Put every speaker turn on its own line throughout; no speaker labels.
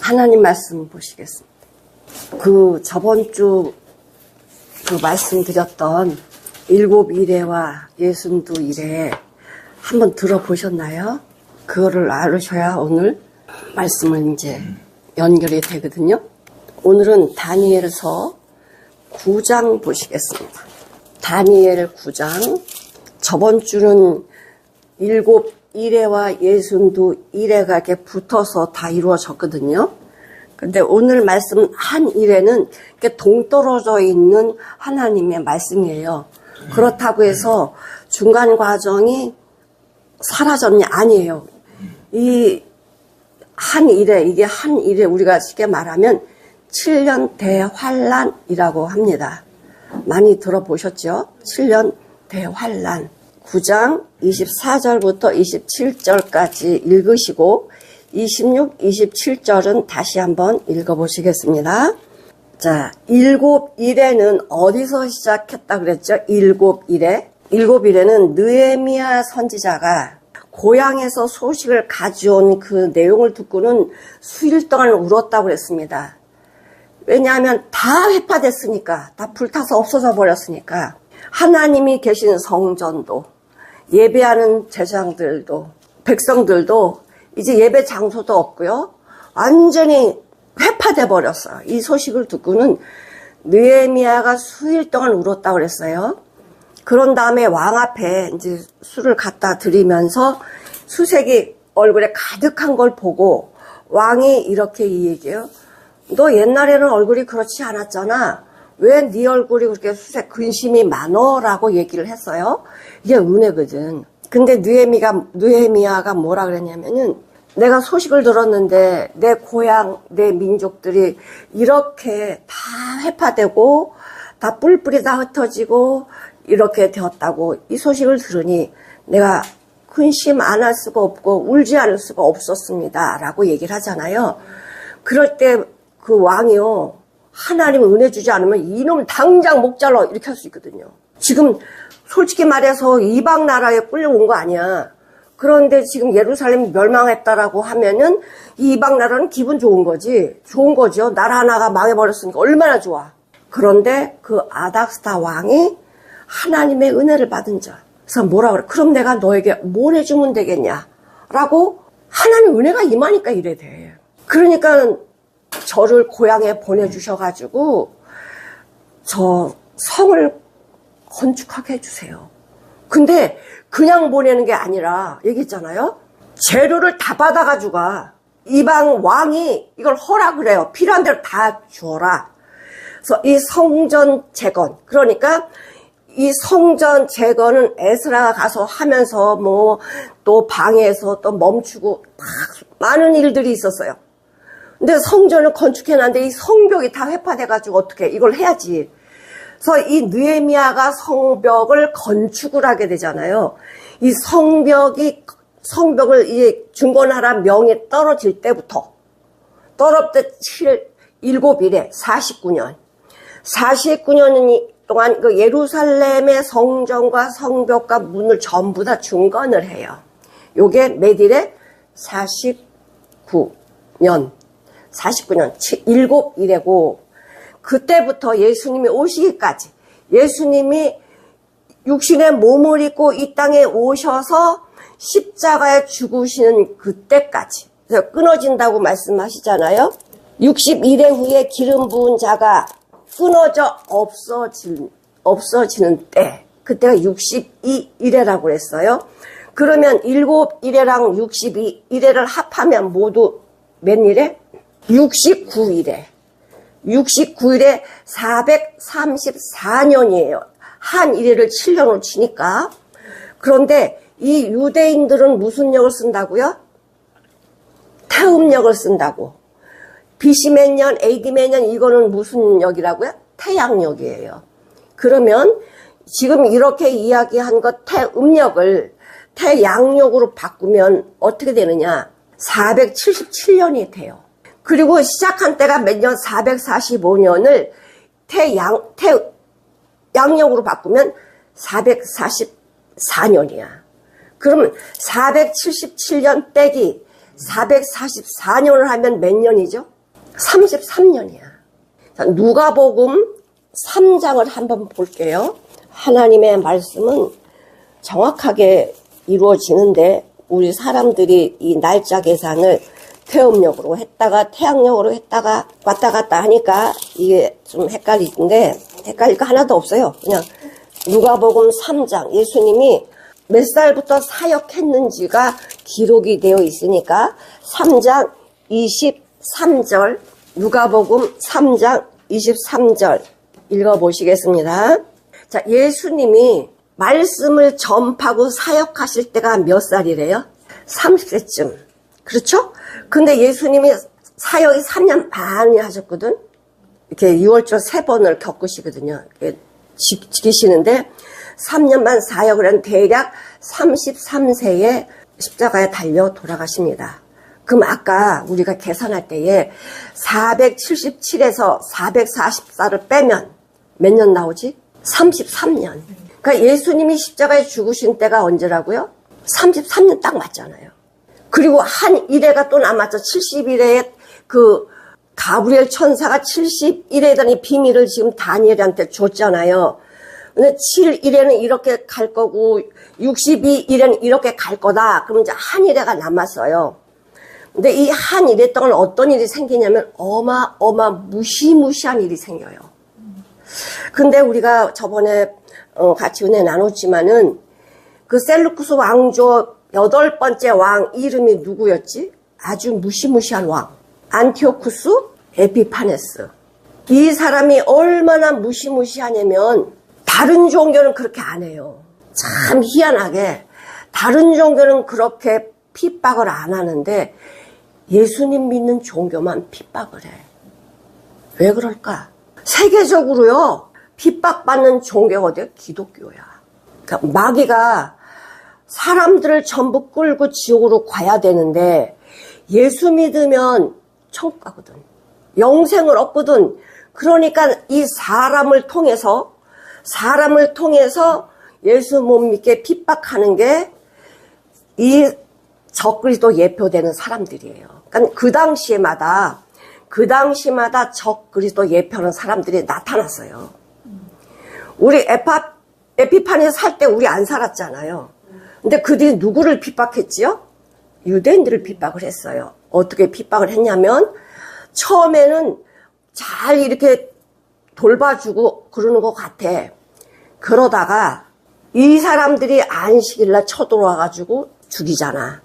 하나님 말씀 보시겠습니다. 저번 주 말씀드렸던 7일에와 62일에 한번 들어보셨나요? 그거를 알으셔야 오늘 말씀을 이제 연결이 되거든요. 오늘은 다니엘서 9장 보시겠습니다. 다니엘 9장. 저번 주는 7일에와 62일에가 이렇게 붙어서 다 이루어졌거든요. 근데 오늘 말씀 한 일에는 이렇게 동떨어져 있는 하나님의 말씀이에요. 그렇다고 해서 중간 과정이 사라졌냐? 아니에요. 이게 한 일에 우리가 쉽게 말하면 7년 대환란이라고 합니다. 많이 들어보셨죠? 7년 대환란. 9장 24절부터 27절까지 읽으시고 26, 27절은 다시 한번 읽어보시겠습니다. 자, 7일에는 어디서 시작했다 그랬죠? 7일에. 7일에는 느헤미야 선지자가 고향에서 소식을 가져온 그 내용을 듣고는 수일 동안 울었다고 그랬습니다. 왜냐하면 다 회파됐으니까, 다 불타서 없어져 버렸으니까. 하나님이 계신 성전도, 예배하는 제사장들도, 백성들도 이제 예배 장소도 없고요. 완전히 회파돼 버렸어요. 이 소식을 듣고는 느헤미야가 수일 동안 울었다고 그랬어요. 그런 다음에 왕 앞에 이제 술을 갖다 드리면서 수색이 얼굴에 가득한 걸 보고 왕이 이렇게 얘기해요. 너 옛날에는 얼굴이 그렇지 않았잖아. 왜 네 얼굴이 그렇게 수색 근심이 많어? 라고 얘기를 했어요. 이게 은혜거든. 근데 느헤미야가 뭐라 그랬냐면은 내가 소식을 들었는데 내 고향, 내 민족들이 이렇게 다 회파되고 다 뿔뿔이 다 흩어지고 이렇게 되었다고 이 소식을 들으니 내가 근심 안 할 수가 없고 울지 않을 수가 없었습니다. 라고 얘기를 하잖아요. 그럴 때 그 왕이요. 하나님 은혜 주지 않으면 이놈 당장 목 잘라 이렇게 할 수 있거든요. 지금 솔직히 말해서 이방 나라에 끌려온 거 아니야. 그런데 지금 예루살렘이 멸망했다라고 하면은 이 이방 나라는 기분 좋은 거지. 좋은 거죠. 나라 하나가 망해버렸으니까 얼마나 좋아. 그런데 그 아닥스다 왕이 하나님의 은혜를 받은 자. 그래서 뭐라 그래? 그럼 내가 너에게 뭘 해주면 되겠냐? 라고 하나님 은혜가 임하니까 이래 돼. 그러니까 저를 고향에 보내주셔가지고 저 성을 건축하게 해주세요. 근데 그냥 보내는 게 아니라 얘기했잖아요. 재료를 다 받아가지고 가. 이방 왕이 이걸 허락을 해요. 필요한 대로 다 주어라. 그래서 이 성전 재건, 그러니까 이 성전 재건은 에스라가 가서 하면서 뭐 또 방에서 또 멈추고 막 많은 일들이 있었어요. 근데 성전을 건축해놨는데 이 성벽이 다 회파돼가지고 어떻게 이걸 해야지. 그래서 이 느헤미야가 성벽을 건축을 하게 되잖아요. 이 성벽을 이제 중건하라 명이 떨어질 때부터 떨어질 7일에 49년 동안 그 예루살렘의 성전과 성벽과 문을 전부 다 중건을 해요. 요게 몇 일에? 49년 7일이고 그때부터 예수님이 오시기까지 예수님이 육신의 몸을 입고 이 땅에 오셔서 십자가에 죽으시는 그때까지 그래서 끊어진다고 말씀하시잖아요. 60일에 후에 기름 부은 자가 끊어져 없어지는 때 그때가 62일이라고 그랬어요. 그러면 7일에랑 62일에를 합하면 모두 몇 일에? 69일에 434년이에요. 한 일회를 7년으로 치니까. 그런데 이 유대인들은 무슨 역을 쓴다고요? 태음역을 쓴다고. BC 몇 년, AD 몇 년, 이거는 무슨 역이라고요? 태양역이에요. 그러면 지금 이렇게 이야기한 것 태음역을 태양역으로 바꾸면 어떻게 되느냐? 477년이 돼요. 그리고 시작한 때가 몇 년? 445년을 태양역으로 바꾸면 444년이야. 그러면 477년 빼기 444년을 하면 몇 년이죠? 33년이야. 자, 누가복음 3장을 한번 볼게요. 하나님의 말씀은 정확하게 이루어지는데 우리 사람들이 이 날짜 계산을 태음력으로 했다가 태양력으로 했다가 왔다 갔다 하니까 이게 좀 헷갈리는데 헷갈릴 거 하나도 없어요. 그냥 누가복음 3장 예수님이 몇 살부터 사역했는지가 기록이 되어 있으니까 3장 23절 누가복음 3장 23절 읽어보시겠습니다. 자, 예수님이 말씀을 전파하고 사역하실 때가 몇 살이래요? 30세쯤. 그렇죠? 근데 예수님이 사역이 3년 반이 하셨거든? 이렇게 6월절 3번을 겪으시거든요. 지키시는데 3년 반 사역을 한 대략 33세에 십자가에 달려 돌아가십니다. 그럼 아까 우리가 계산할 때에 477에서 444를 빼면 몇 년 나오지? 33년. 그러니까 예수님이 십자가에 죽으신 때가 언제라고요? 33년 딱 맞잖아요. 그리고 한 일회가 또 남았죠. 70일에 그 가브리엘 천사가 71회에 대한 비밀을 지금 다니엘한테 줬잖아요. 근데 7일에는 이렇게 갈 거고 62일에는 이렇게 갈 거다. 그럼 이제 한 일회가 남았어요. 근데 이 한 일회 동안 어떤 일이 생기냐면 무시무시한 일이 생겨요. 근데 우리가 저번에 같이 은혜 나눴지만은 그 셀루쿠스 왕조 8번째 왕 이름이 누구였지? 아주 무시무시한 왕. 안티오쿠스 에피파네스. 이 사람이 얼마나 무시무시하냐면 다른 종교는 그렇게 안 해요. 참 희한하게 다른 종교는 그렇게 핍박을 안 하는데 예수님 믿는 종교만 핍박을 해. 왜 그럴까? 세계적으로요. 핍박받는 종교가 어디야? 기독교야. 그러니까 마귀가 사람들을 전부 끌고 지옥으로 가야 되는데 예수 믿으면 천국 가거든. 영생을 얻거든. 그러니까 이 사람을 통해서 예수 못 믿게 핍박하는 게 이 적그리스도 예표되는 사람들이에요. 그러니까 그 당시마다 적그리스도 예표하는 사람들이 나타났어요. 우리 에피파니에 살 때 우리 안 살았잖아요. 근데 그들이 누구를 핍박했지요? 유대인들을 핍박을 했어요. 어떻게 핍박을 했냐면 처음에는 잘 이렇게 돌봐주고 그러는 것 같아. 그러다가 이 사람들이 안식일날 쳐들어와가지고 죽이잖아.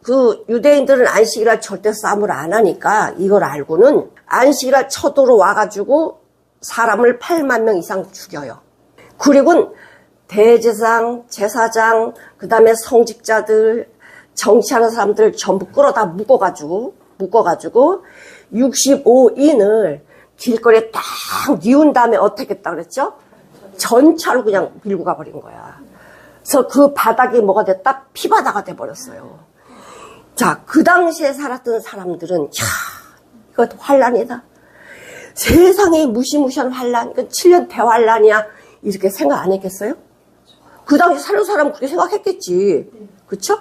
그 유대인들은 안식일날 절대 싸움을 안 하니까 이걸 알고는 안식일날 쳐들어와가지고 사람을 8만 명 이상 죽여요. 그리고 대제사장, 제사장, 그 다음에 성직자들, 정치하는 사람들 전부 끌어다 묶어가지고 65인을 길거리에 딱 뉘운 다음에 어떻게 했다 그랬죠? 전차로 그냥 밀고 가버린 거야. 그래서 그 바닥이 뭐가 됐다? 피바다가 돼버렸어요. 자, 그 당시에 살았던 사람들은 이거 환란이다. 세상에 무시무시한 환란, 이건 7년 대환란이야. 이렇게 생각 안 했겠어요? 그 당시 사는 사람은 그렇게 생각했겠지. 그쵸?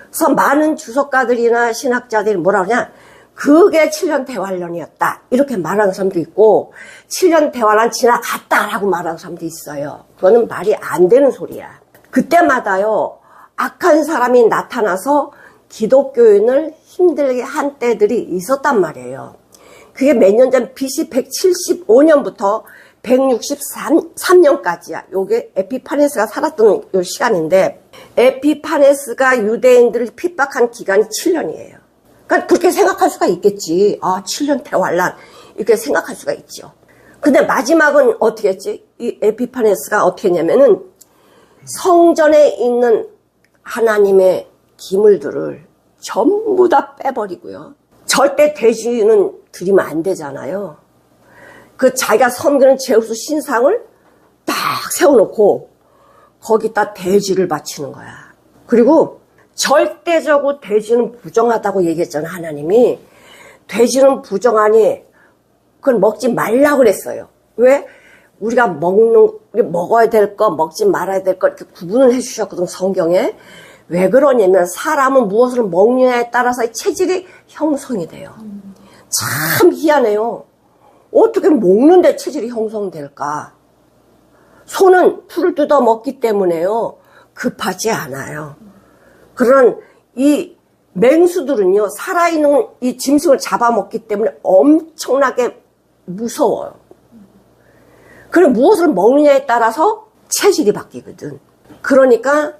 그래서 많은 주석가들이나 신학자들이 뭐라 그러냐? 그게 7년 대환란이었다. 이렇게 말하는 사람도 있고 7년 대환란 지나갔다라고 말하는 사람도 있어요. 그거는 말이 안 되는 소리야. 그때마다요. 악한 사람이 나타나서 기독교인을 힘들게 한 때들이 있었단 말이에요. 그게 몇 년 전 BC 175년부터 163년까지야. 요게 에피파네스가 살았던 요 시간인데 에피파네스가 유대인들을 핍박한 기간이 7년이에요. 그러니까 그렇게 생각할 수가 있겠지. 아, 7년 대환란 이렇게 생각할 수가 있죠. 근데 마지막은 어떻게 했지? 이 에피파네스가 어떻게 했냐면은 성전에 있는 하나님의 기물들을 전부 다 빼버리고요. 절대 돼지는 드리면 안 되잖아요. 그 자기가 섬기는 제우스 신상을 딱 세워놓고 거기다 돼지를 바치는 거야. 그리고 절대적으로 돼지는 부정하다고 얘기했잖아, 하나님이. 돼지는 부정하니 그걸 먹지 말라고 그랬어요. 왜? 우리 먹어야 될 거, 먹지 말아야 될 거 이렇게 구분을 해주셨거든, 성경에. 왜 그러냐면 사람은 무엇을 먹느냐에 따라서 체질이 형성이 돼요. 참 희한해요. 어떻게 먹는데 체질이 형성될까? 소는 풀을 뜯어 먹기 때문에요. 급하지 않아요. 그런 이 맹수들은요, 살아있는 이 짐승을 잡아먹기 때문에 엄청나게 무서워요. 그리고 무엇을 먹느냐에 따라서 체질이 바뀌거든. 그러니까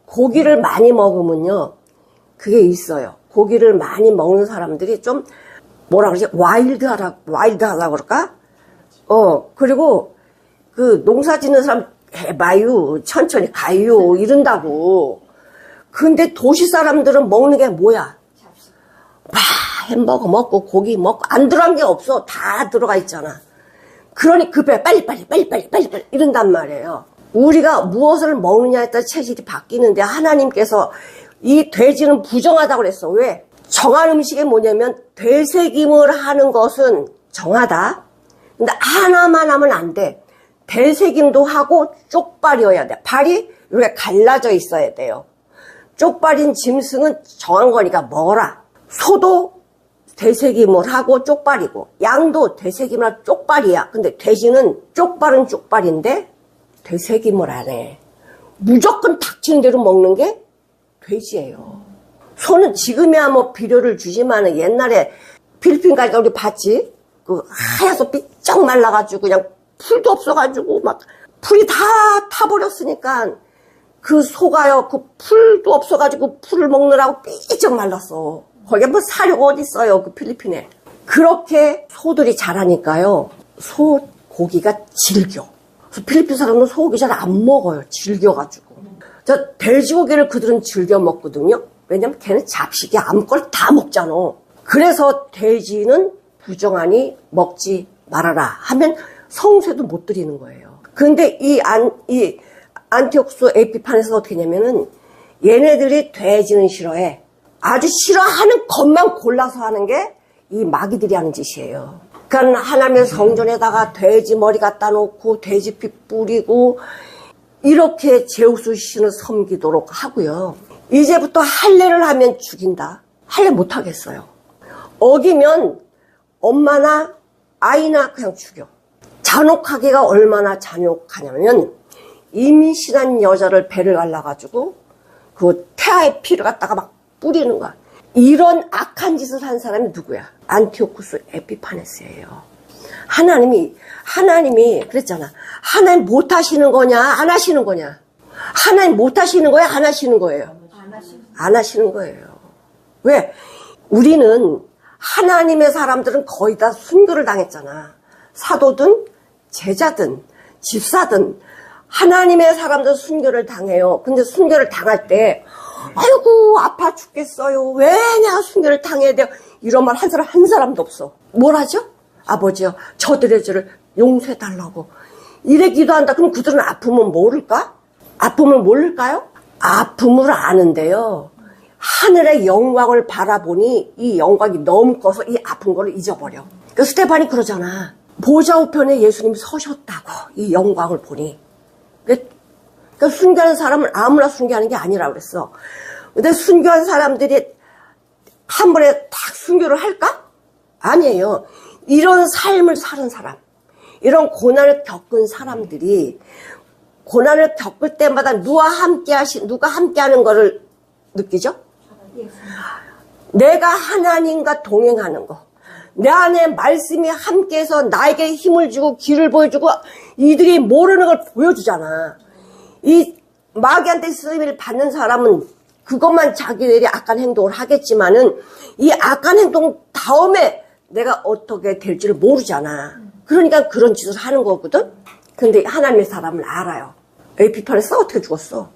고기를 많이 먹으면요, 그게 있어요. 고기를 많이 먹는 사람들이 좀 뭐라 그러지? 와일드하다고 그럴까? 그리고 그 농사 짓는 사람 해봐요. 천천히 가요. 이런다고. 근데 도시 사람들은 먹는 게 뭐야? 햄버거 먹고 고기 먹고 안 들어간 게 없어. 다 들어가 있잖아. 그러니 급해. 빨리 이런단 말이에요. 우리가 무엇을 먹느냐에 따라 체질이 바뀌는데 하나님께서 이 돼지는 부정하다고 그랬어. 왜? 정한 음식이 뭐냐면 되새김을 하는 것은 정하다. 근데 하나만 하면 안 돼. 되새김도 하고 쪽발이어야 돼. 발이 이렇게 갈라져 있어야 돼요. 쪽발인 짐승은 정한 거니까 먹어라. 소도 되새김을 하고 쪽발이고 양도 되새김을 하고 쪽발이야. 근데 돼지는 쪽발은 쪽발인데 되새김을 안 해. 무조건 닥치는 대로 먹는 게 돼지예요. 소는 지금이야 뭐 비료를 주지만은 옛날에 필리핀 가니까 우리 봤지? 그 하얘서 삐쩍 말라가지고 그냥 풀도 없어가지고 막 풀이 다 타버렸으니까 그 소가요 그 풀도 없어가지고 풀을 먹느라고 삐쩍 말랐어. 거기에 뭐 사료가 어디 있어요 그 필리핀에. 그렇게 소들이 자라니까요 소 고기가 질겨. 그래서 필리핀 사람은 소고기 잘 안 먹어요. 질겨가지고. 저 돼지고기를 그들은 즐겨 먹거든요. 왜냐면 걔는 잡식이 아무거나 다 먹잖아. 그래서 돼지는 부정하니 먹지 말아라 하면 성쇠도 못 드리는 거예요. 근데 이 안티옥스 에피판에서 어떻게 했냐면은 얘네들이 돼지는 싫어해. 아주 싫어하는 것만 골라서 하는 게 이 마귀들이 하는 짓이에요. 그러니까 하나님의 성전에다가 돼지 머리 갖다 놓고 돼지 피 뿌리고 이렇게 제우스 신을 섬기도록 하고요. 이제부터 할례를 하면 죽인다. 할례 못 하겠어요. 어기면 엄마나 아이나 그냥 죽여. 잔혹하기가 얼마나 잔혹하냐면 임신한 여자를 배를 갈라가지고 그 태아의 피를 갖다가 막 뿌리는 거야. 이런 악한 짓을 한 사람이 누구야? 안티오쿠스 에피파네스예요. 하나님이 그랬잖아. 하나님 못 하시는 거냐? 안 하시는 거냐? 하나님 못 하시는 거야? 안 하시는 거예요? 안 하시는 거예요. 왜? 우리는 하나님의 사람들은 거의 다 순교를 당했잖아. 사도든 제자든 집사든 하나님의 사람들 순교를 당해요. 근데 순교를 당할 때 아이고 아파 죽겠어요. 왜 내가 순교를 당해야 돼요? 이런 말 한 사람도 없어. 뭘 하죠? 아버지요 저들의 죄를 용서해달라고 이래 기도한다. 그럼 그들은 아픔은 모를까? 아픔을 모를까요? 아픔을 아는데요. 하늘의 영광을 바라보니 이 영광이 너무 커서 이 아픈 거를 잊어버려. 그 스테반이 그러잖아. 보좌 우편에 예수님이 서셨다고 이 영광을 보니. 그러니까 순교하는 사람은 아무나 순교하는 게 아니라고 그랬어. 근데 순교한 사람들이 한 번에 딱 순교를 할까? 아니에요. 이런 삶을 사는 사람, 이런 고난을 겪은 사람들이 고난을 겪을 때마다 누가 함께하는 거를 느끼죠? 내가 하나님과 동행하는 거. 내 안에 말씀이 함께해서 나에게 힘을 주고 길을 보여주고 이들이 모르는 걸 보여주잖아. 이 마귀한테 쓰임을 받는 사람은 그것만 자기들이 악한 행동을 하겠지만은 이 악한 행동 다음에 내가 어떻게 될지를 모르잖아. 그러니까 그런 짓을 하는 거거든. 근데 하나님의 사람은 알아요. 에피판에서 어떻게 죽었어?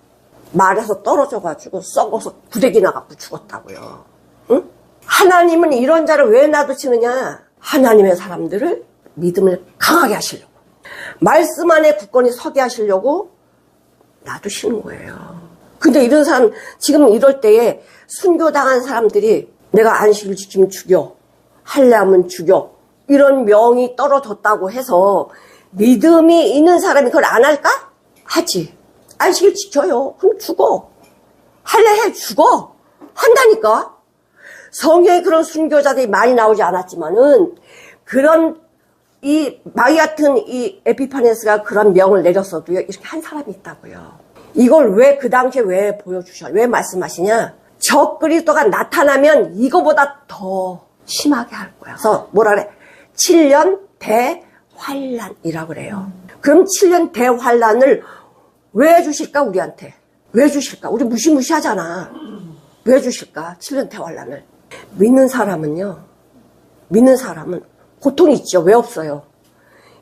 말에서 떨어져가지고 썩어서 구데기 나갖고 죽었다고요. 응? 하나님은 이런 자를 왜 놔두시느냐? 하나님의 사람들을 믿음을 강하게 하시려고, 말씀 안에 굳건히 서게 하시려고 놔두시는 거예요. 근데 이런 사람, 지금 이럴 때에 순교당한 사람들이 내가 안식을 지키면 죽여, 할례하면 죽여, 이런 명이 떨어졌다고 해서 믿음이 있는 사람이 그걸 안 할까? 하지. 안식을 지켜요. 그럼 죽어. 할래 해 죽어. 한다니까. 성경에 그런 순교자들이 많이 나오지 않았지만은 그런 이 마귀 같은 이 에피파네스가 그런 명을 내렸어도요 이렇게 한 사람이 있다고요. 이걸 왜 그 당시에 왜 보여주셔? 왜 말씀하시냐? 적 그리스도가 나타나면 이거보다 더 심하게 할 거야. 그래서 뭐라 그래? 7년 대환란이라고 그래요. 그럼 7년 대환란을 왜 주실까 우리한테? 왜 주실까? 우리 무시무시하잖아. 왜 주실까? 7년 대환란을. 믿는 사람은 고통이 있죠. 왜 없어요?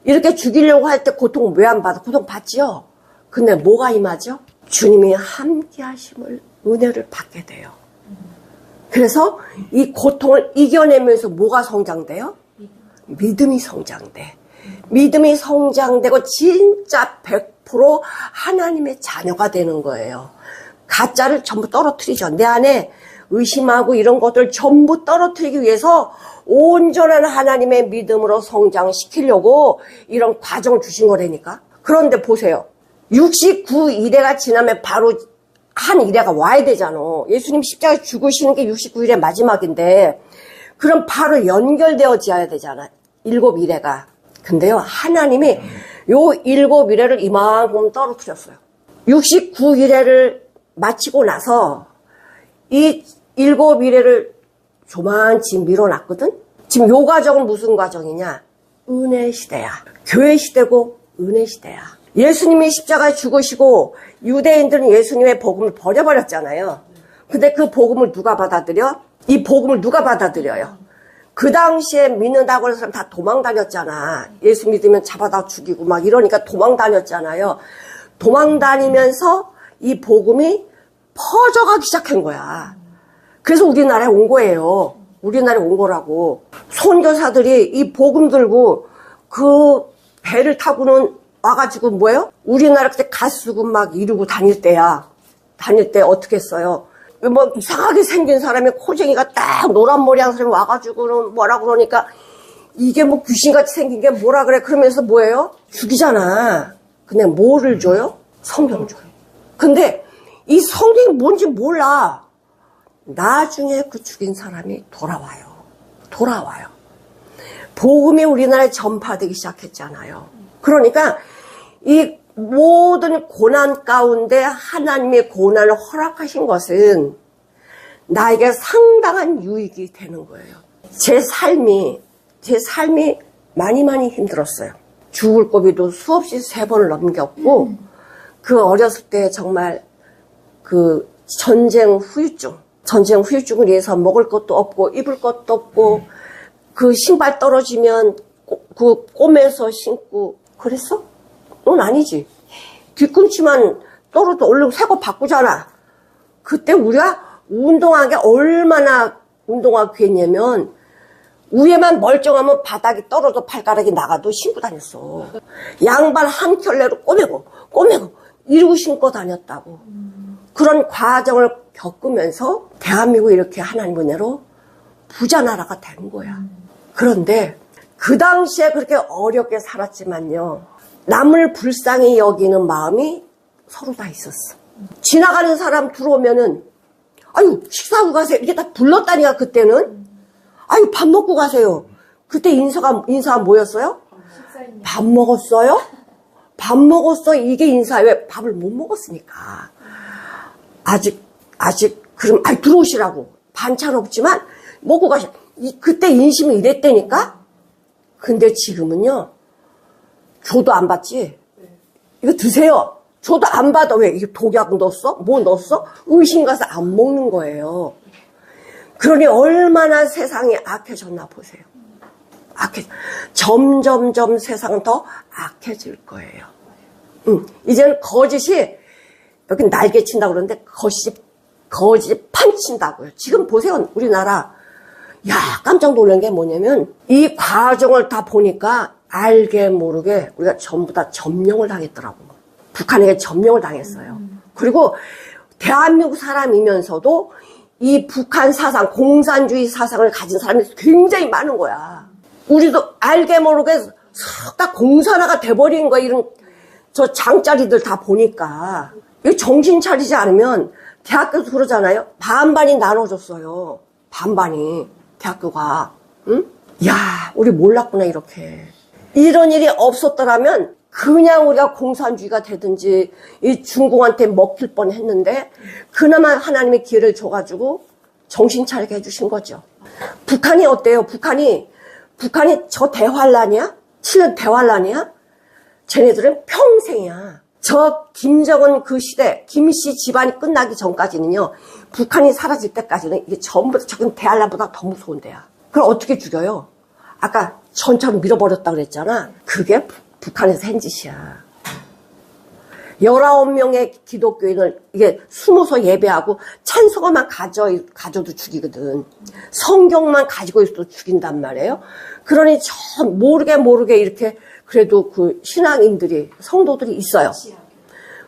이렇게 죽이려고 할 때 고통 왜 안 받아? 고통 받지요? 근데 뭐가 임하죠? 주님이 함께 하심을, 은혜를 받게 돼요. 그래서 이 고통을 이겨내면서 뭐가 성장돼요? 믿음이 성장돼. 믿음이 성장되고 진짜 100% 하나님의 자녀가 되는 거예요. 가짜를 전부 떨어뜨리죠. 내 안에 의심하고 이런 것들 전부 떨어뜨리기 위해서 온전한 하나님의 믿음으로 성장시키려고 이런 과정을 주신 거라니까. 그런데 보세요. 69일에가 지나면 바로 한 일회가 와야 되잖아. 예수님 십자가에 죽으시는 게 69일의 마지막인데 그럼 바로 연결되어져야 되잖아. 7일회가. 근데요 하나님이 요 7일회를 이만큼 떨어뜨렸어요. 69일회를 마치고 나서 이 7일회를 조만치 밀어놨거든. 지금 요 과정은 무슨 과정이냐? 은혜 시대야. 교회 시대고 은혜 시대야. 예수님이 십자가에 죽으시고 유대인들은 예수님의 복음을 버려버렸잖아요. 근데 그 복음을 누가 받아들여? 이 복음을 누가 받아들여요? 그 당시에 믿는다고 해서 사람 다 도망다녔잖아. 예수 믿으면 잡아다 죽이고 막 이러니까 도망다녔잖아요. 도망다니면서 이 복음이 퍼져가기 시작한 거야. 그래서 우리나라에 온 거예요. 우리나라에 온 거라고. 선교사들이 이 복음 들고 그 배를 타고는 와가지고 뭐예요? 우리나라 그때 가수고 막 이러고 다닐 때야. 다닐 때 어떻게 했어요? 뭐 이상하게 생긴 사람이 코쟁이가 딱 노란 머리 한 사람이 와가지고는 뭐라 그러니까 이게 뭐 귀신같이 생긴 게 뭐라 그래? 그러면서 뭐예요? 죽이잖아. 근데 뭐를 줘요? 성경 줘요. 근데 이 성경이 뭔지 몰라. 나중에 그 죽인 사람이 돌아와요. 복음이 우리나라에 전파되기 시작했잖아요. 그러니까 이 모든 고난 가운데 하나님의 고난을 허락하신 것은 나에게 상당한 유익이 되는 거예요. 제 삶이 많이 힘들었어요. 죽을 고비도 수없이 3번을 넘겼고 그 어렸을 때 정말 그 전쟁 후유증을 위해서 먹을 것도 없고 입을 것도 없고 그 신발 떨어지면 그 꼬매서 신고 그랬어? 넌 아니지. 뒤꿈치만 떨어져 얼른 새거 바꾸잖아. 그때 우리가 운동한 게 얼마나 운동하기 귀했냐면 위에만 멀쩡하면 바닥이 떨어져 발가락이 나가도 신고 다녔어. 양발 한 켤레로 꼬매고 이러고 신고 다녔다고. 그런 과정을 겪으면서 대한민국이 이렇게 하나님 은혜로 부자 나라가 된 거야. 그런데 그 당시에 그렇게 어렵게 살았지만요. 남을 불쌍히 여기는 마음이 서로 다 있었어. 지나가는 사람 들어오면은 아유 식사하고 가세요. 이렇게 다 불렀다니까 그때는. 아유 밥 먹고 가세요. 그때 인사가 뭐였어요? 밥 먹었어요? 밥 먹었어. 이게 인사예요. 왜? 밥을 못 먹었으니까. 아직 그럼 들어오시라고. 반찬 없지만 먹고 가시. 그때 인심이 이랬다니까. 근데 지금은요. 줘도 안 받지. 이거 드세요. 줘도 안 받아. 왜? 이게 독약 넣었어? 뭐 넣었어? 의심 가서 안 먹는 거예요. 그러니 얼마나 세상이 악해졌나 보세요. 점점 세상은 더 악해질 거예요. 이제는 거짓이 여기 날개 친다고 그러는데 거짓이 판친다고요. 지금 보세요. 우리나라. 야, 깜짝 놀란 게 뭐냐면 이 과정을 다 보니까 알게 모르게 우리가 전부 다 점령을 당했더라고. 북한에게 점령을 당했어요. 그리고 대한민국 사람이면서도 이 북한 사상, 공산주의 사상을 가진 사람이 굉장히 많은 거야. 우리도 알게 모르게 다 공산화가 돼버린 거야. 이런 저 장짜리들 다 보니까. 이거 정신 차리지 않으면 대학교도 그러잖아요. 반반이 나눠졌어요. 반반이. 대학교가. 응? 야, 우리 몰랐구나, 이렇게. 이런 일이 없었더라면 그냥 우리가 공산주의가 되든지 이 중공한테 먹힐 뻔 했는데 그나마 하나님의 기회를 줘가지고 정신 차리게 해주신 거죠. 북한이 어때요? 북한이 저 대환란이야? 7년 대환란이야? 쟤네들은 평생이야. 저 김정은 그 시대, 김씨 집안이 끝나기 전까지는요, 북한이 사라질 때까지는 이게 전부 다 저건 대환란보다 더 무서운 데야. 그럼 어떻게 죽여요? 아까 전처럼 밀어버렸다 그랬잖아. 그게 북한에서 한 짓이야. 19명의 기독교인을 이게 숨어서 예배하고 찬송가만 가져도 죽이거든. 성경만 가지고 있어도 죽인단 말이에요. 그러니 참 모르게 이렇게 그래도 그 신앙인들이, 성도들이 있어요.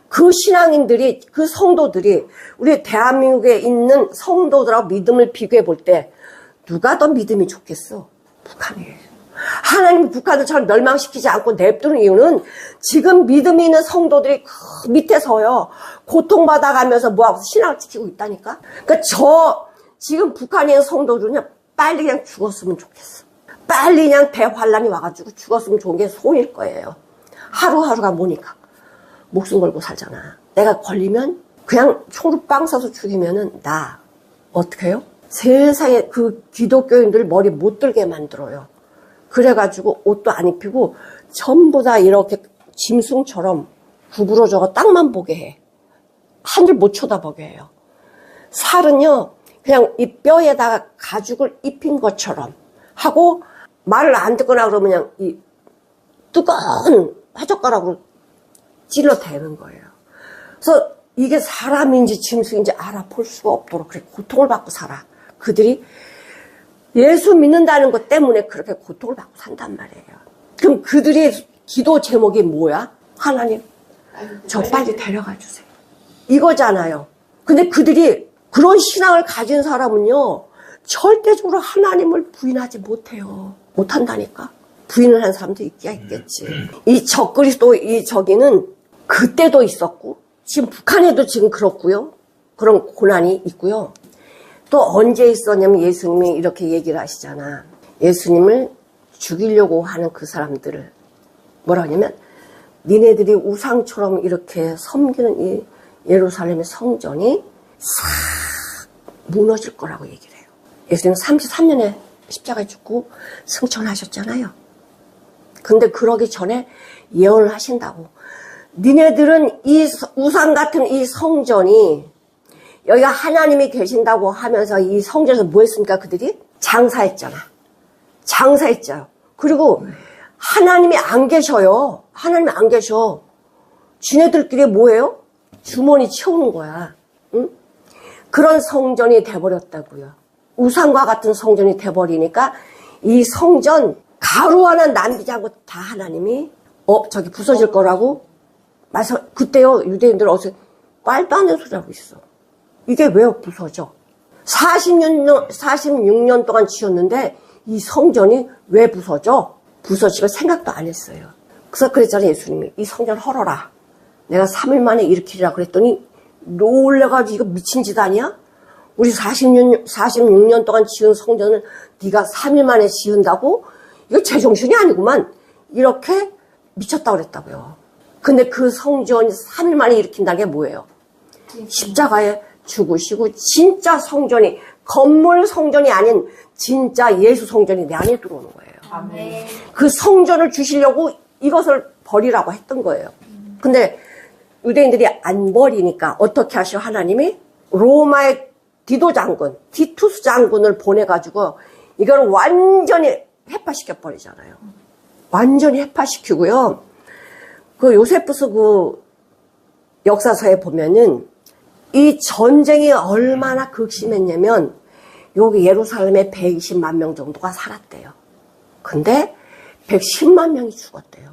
그 신앙인들이, 그 성도들이 우리 대한민국에 있는 성도들하고 믿음을 비교해 볼 때 누가 더 믿음이 좋겠어? 북한이에요. 하나님 북한을 잘 멸망시키지 않고 냅두는 이유는 지금 믿음이 있는 성도들이 그 밑에서요, 고통받아가면서 뭐하고 신앙을 지키고 있다니까? 그러니까 지금 북한에 있는 성도들은요, 빨리 그냥 죽었으면 좋겠어. 빨리 그냥 대환란이 와가지고 죽었으면 좋은 게 소일 거예요. 하루하루가 뭐니까. 목숨 걸고 살잖아. 내가 걸리면 그냥 총으로 빵 쏴서 죽이면은 나 어떻게 해요? 세상에 그 기독교인들 머리 못 들게 만들어요. 그래가지고 옷도 안 입히고 전부 다 이렇게 짐승처럼 구부러져가 땅만 보게 해. 하늘 못 쳐다보게 해요. 살은요, 그냥 이 뼈에다가 가죽을 입힌 것처럼 하고 말을 안 듣거나 그러면 그냥 이 뜨거운 화젓가락으로 찔러대는 거예요. 그래서 이게 사람인지 짐승인지 알아볼 수가 없도록 그렇게 고통을 받고 살아. 그들이 예수 믿는다는 것 때문에 그렇게 고통을 받고 산단 말이에요. 그럼 그들의 기도 제목이 뭐야? 하나님, 저 빨리 데려가 주세요. 이거잖아요. 근데 그들이 그런 신앙을 가진 사람은요, 절대적으로 하나님을 부인하지 못해요. 못한다니까. 부인을 한 사람도 있기야 있겠지. 이 적그리스도 이 저기는 그때도 있었고 지금 북한에도 지금 그렇고요. 그런 고난이 있고요. 또 언제 있었냐면 예수님이 이렇게 얘기를 하시잖아. 예수님을 죽이려고 하는 그 사람들을 뭐라 하냐면 니네들이 우상처럼 이렇게 섬기는 이 예루살렘의 성전이 싹 무너질 거라고 얘기를 해요. 예수님은 33년에 십자가에 죽고 승천하셨잖아요. 근데 그러기 전에 예언을 하신다고. 니네들은 이 우상 같은 이 성전이 여기가 하나님이 계신다고 하면서 이 성전에서 뭐 했습니까? 그들이? 장사했잖아. 장사했죠. 그리고 하나님이 안 계셔요. 하나님이 안 계셔. 지네들끼리 뭐예요? 주머니 채우는 거야. 응? 그런 성전이 돼버렸다고요. 우상과 같은 성전이 돼버리니까 이 성전 가루 하나 남기지 않고 다 하나님이 저기 부서질 거라고 그때요 유대인들 어서 말도 안 되는 소리 하고 있어. 이게 왜 부서져? 46년 동안 지었는데 이 성전이 왜 부서져? 부서지고 생각도 안 했어요. 그래서 그랬잖아요. 예수님이 이 성전 헐어라. 내가 3일 만에 일으키리라 그랬더니 놀래가지고 이거 미친 짓 아니야? 우리 46년 동안 지은 성전을 네가 3일 만에 지은다고? 이거 제정신이 아니구만. 이렇게 미쳤다고 그랬다고요. 근데 그 성전이 3일 만에 일으킨다는 게 뭐예요? 십자가에 죽으시고 진짜 성전이 건물 성전이 아닌 진짜 예수 성전이 내 안에 들어오는 거예요. 아멘. 그 성전을 주시려고 이것을 버리라고 했던 거예요. 근데 유대인들이 안 버리니까 어떻게 하셔? 하나님이 로마의 디도 장군, 디투스 장군을 보내가지고 이걸 완전히 해파시켜 버리잖아요. 완전히 해파시키고요. 그 요세푸스 그 역사서에 보면은 이 전쟁이 얼마나 극심했냐면 여기 예루살렘에 120만 명 정도가 살았대요. 근데 110만 명이 죽었대요.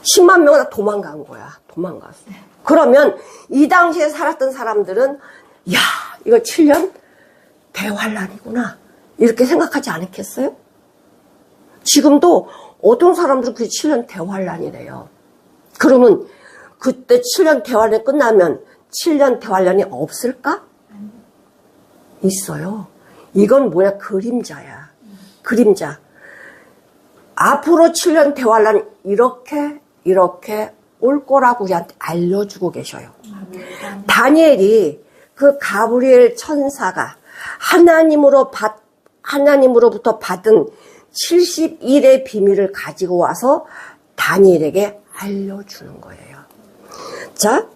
10만 명은 다 도망간 거야. 도망갔어. 그러면 이 당시에 살았던 사람들은 야, 이거 7년 대환란이구나. 이렇게 생각하지 않았겠어요? 지금도 어떤 사람들은 그게 7년 대환란이래요. 그러면 그때 7년 대환란이 끝나면 7년 대환란이 없을까? 있어요. 이건 뭐야? 그림자야. 그림자. 앞으로 7년 대환란 이렇게 올 거라고 우리한테 알려주고 계셔요. 다니엘이 그 가브리엘 천사가 하나님으로부터 받은 70일의 비밀을 가지고 와서 다니엘에게 알려주는 거예요. 자,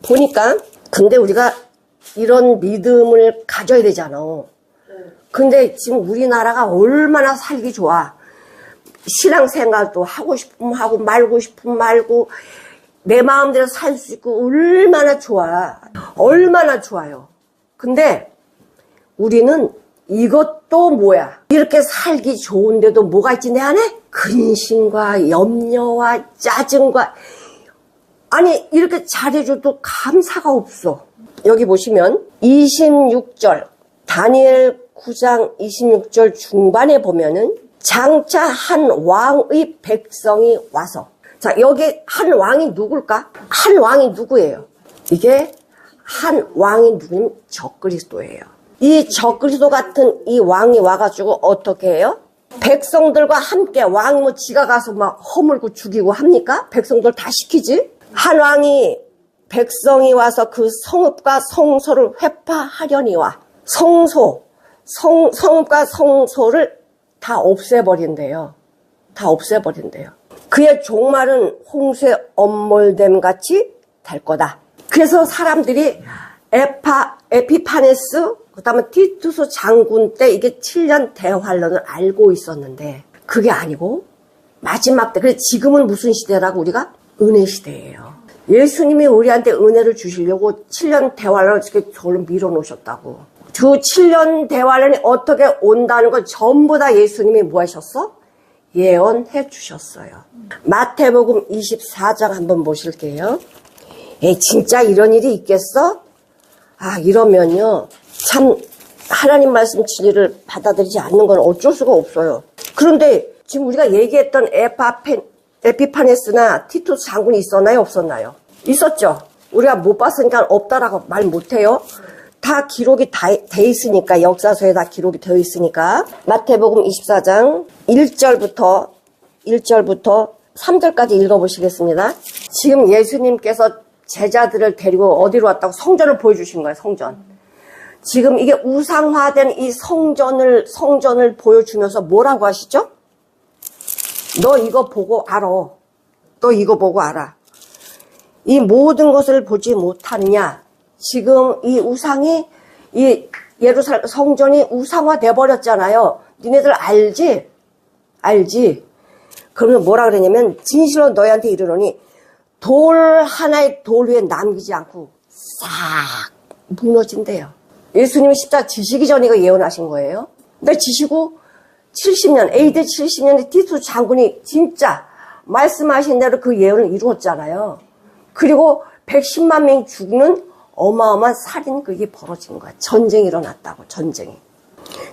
보니까 근데 우리가 이런 믿음을 가져야 되잖아. 근데 지금 우리나라가 얼마나 살기 좋아. 신앙생활도 하고 싶으면 하고 말고 싶으면 말고 내 마음대로 살 수 있고 얼마나 좋아. 얼마나 좋아요. 근데 우리는 이것도 뭐야. 이렇게 살기 좋은데도 뭐가 있지 내 안에? 근심과 염려와 짜증과 아니 이렇게 잘해줘도 감사가 없어. 여기 보시면 26절 다니엘 9장 26절 중반에 보면은 장차 한 왕의 백성이 와서 자 여기 한 왕이 누굴까? 한 왕이 누구예요? 이게 한 왕이 누구냐면 적그리스도예요. 이 적그리스도 같은 이 왕이 와가지고 어떻게 해요? 백성들과 함께 왕이 뭐 지가 가서 막 허물고 죽이고 합니까? 백성들 다 시키지? 한 왕이 백성이 와서 그 성읍과 성소를 회파하려니와 성읍과 성소를 다 없애버린대요. 다 없애버린대요. 그의 종말은 홍수에 엄몰됨 같이 될 거다. 그래서 사람들이 에피파네스 그 다음에 티투스 장군 때 이게 7년 대환란을 알고 있었는데 그게 아니고 마지막 때 그래서 지금은 무슨 시대라고 우리가? 은혜 시대예요. 예수님이 우리한테 은혜를 주시려고 7년 대환란을 이렇게 저를 밀어놓으셨다고. 그 7년 대환란이 어떻게 온다는 걸 전부 다 예수님이 뭐 하셨어? 예언해 주셨어요. 마태복음 24장 한번 보실게요. 진짜 이런 일이 있겠어? 이러면요. 참 하나님 말씀 진리를 받아들이지 않는 건 어쩔 수가 없어요. 그런데 지금 우리가 얘기했던 에피파네스나 티투스 장군이 있었나요? 없었나요? 있었죠. 우리가 못 봤으니까 없다라고 말 못해요. 다 기록이 돼 있으니까 역사서에 다 기록이 되어 있으니까 마태복음 24장 1절부터 3절까지 읽어보시겠습니다. 지금 예수님께서 제자들을 데리고 어디로 왔다고? 성전을 보여주신 거예요. 성전. 지금 이게 우상화된 이 성전을 보여주면서 뭐라고 하시죠? 너 이거 보고 알아. 너 이거 보고 알아. 이 모든 것을 보지 못하느냐. 지금 이 우상이 이 예루살렘 성전이 우상화돼 버렸잖아요. 니네들 알지? 그러면 뭐라 그러냐면 진실로 너희한테 이르노니 돌 하나의 돌 위에 남기지 않고 싹 무너진대요. 예수님이 십자가 지시기 전에 이거 예언하신 거예요. 근데 지시고 70년, AD 70년에 티투스 장군이 진짜 말씀하신 대로 그 예언을 이루었잖아요. 그리고 110만 명이 죽는 어마어마한 살인극이 벌어진 거야. 전쟁이 일어났다고, 전쟁이.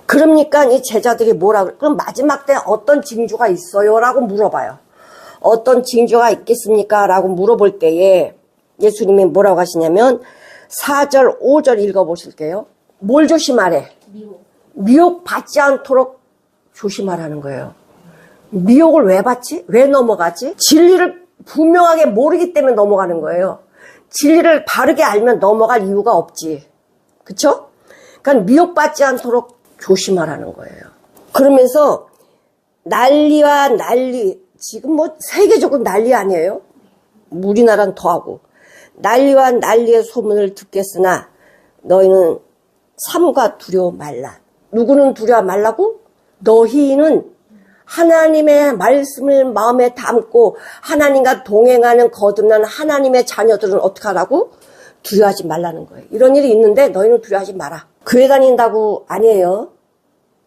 그러니까 이 제자들이 뭐라고, 그럼 마지막 때 어떤 징조가 있어요? 라고 물어봐요. 어떤 징조가 있겠습니까? 라고 물어볼 때에 예수님이 뭐라고 하시냐면 4절, 5절 읽어보실게요. 뭘 조심하래? 미혹 받지 않도록 조심하라는 거예요. 미혹을 왜 받지? 왜 넘어가지? 진리를 분명하게 모르기 때문에 넘어가는 거예요. 진리를 바르게 알면 넘어갈 이유가 없지. 그쵸? 그러니까 미혹받지 않도록 조심하라는 거예요. 그러면서 난리와 난리, 지금 뭐 세계적으로 난리 아니에요? 우리나라는 더하고. 난리와 난리의 소문을 듣겠으나 너희는 삼가 두려워 말라. 누구는 두려워 말라고? 너희는 하나님의 말씀을 마음에 담고 하나님과 동행하는 거듭난 하나님의 자녀들은 어떻게 하라고? 두려워하지 말라는 거예요. 이런 일이 있는데 너희는 두려워하지 마라. 교회 다닌다고 아니에요.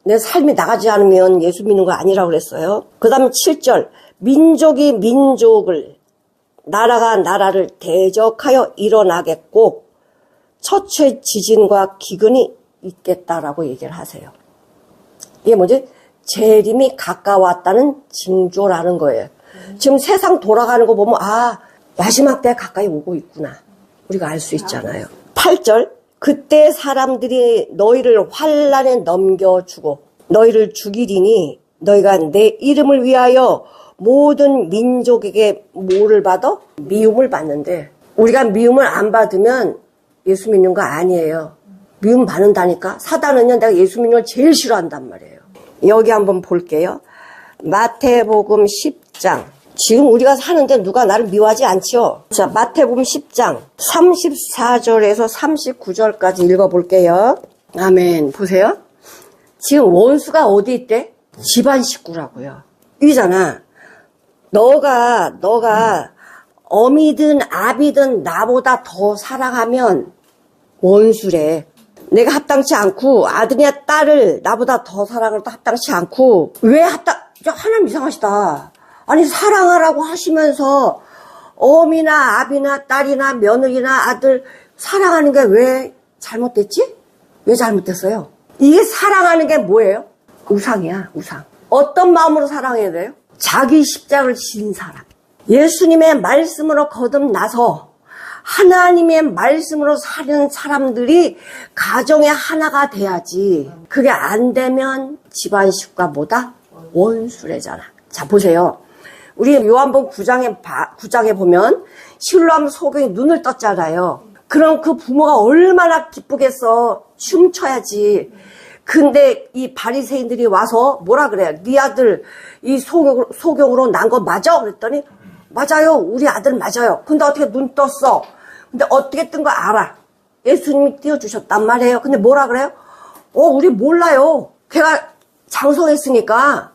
내 삶이 나가지 않으면 예수 믿는 거 아니라고 그랬어요. 그 다음에 7절 민족이 민족을 나라가 나라를 대적하여 일어나겠고 처처의 지진과 기근이 있겠다라고 얘기를 하세요. 이게 뭐지? 재림이 가까웠다는 징조라는 거예요. 지금 세상 돌아가는 거 보면 마지막 때가 가까이 오고 있구나. 우리가 알 수 있잖아요. 8절 그때 사람들이 너희를 환난에 넘겨주고 너희를 죽이리니 너희가 내 이름을 위하여 모든 민족에게 뭐를 받아? 미움을 받는데, 우리가 미움을 안 받으면 예수 믿는 거 아니에요. 미움 받는다니까. 사단은요, 내가 예수 믿는 걸 제일 싫어한단 말이에요. 여기 한번 볼게요. 마태복음 10장. 지금 우리가 사는데 누가 나를 미워하지 않죠? 자, 마태복음 10장 34절에서 39절까지 읽어볼게요. 아멘. 보세요. 지금 원수가 어디 있대? 집안 식구라고요. 이잖아. 너가 어미든 아비든 나보다 더 사랑하면 원수래. 내가 합당치 않고 아들이나 딸을 나보다 더 사랑을 또 합당치 않고 왜 하나님 이상하시다. 아니 사랑하라고 하시면서 어미나 아비나 딸이나 며느리나 아들 사랑하는 게 왜 잘못됐지? 왜 잘못됐어요? 이게 사랑하는 게 뭐예요? 우상이야, 우상. 어떤 마음으로 사랑해야 돼요? 자기 십자가를 진 사람. 예수님의 말씀으로 거듭나서 하나님의 말씀으로 사는 사람들이 가정의 하나가 돼야지. 그게 안 되면 집안 식구가 뭐다? 원수래잖아. 자, 보세요. 우리 요한복음 9장에 보면 실로암 소경이 눈을 떴잖아요. 그럼 그 부모가 얼마나 기쁘겠어. 춤춰야지. 근데 이 바리새인들이 와서 뭐라 그래요? 네 아들 이 소경으로 난 거 맞아? 그랬더니 맞아요. 우리 아들 맞아요. 근데 어떻게 눈 떴어? 근데 어떻게 뜬 거 알아? 예수님이 띄워주셨단 말이에요. 근데 뭐라 그래요? 우리 몰라요. 걔가 장성했으니까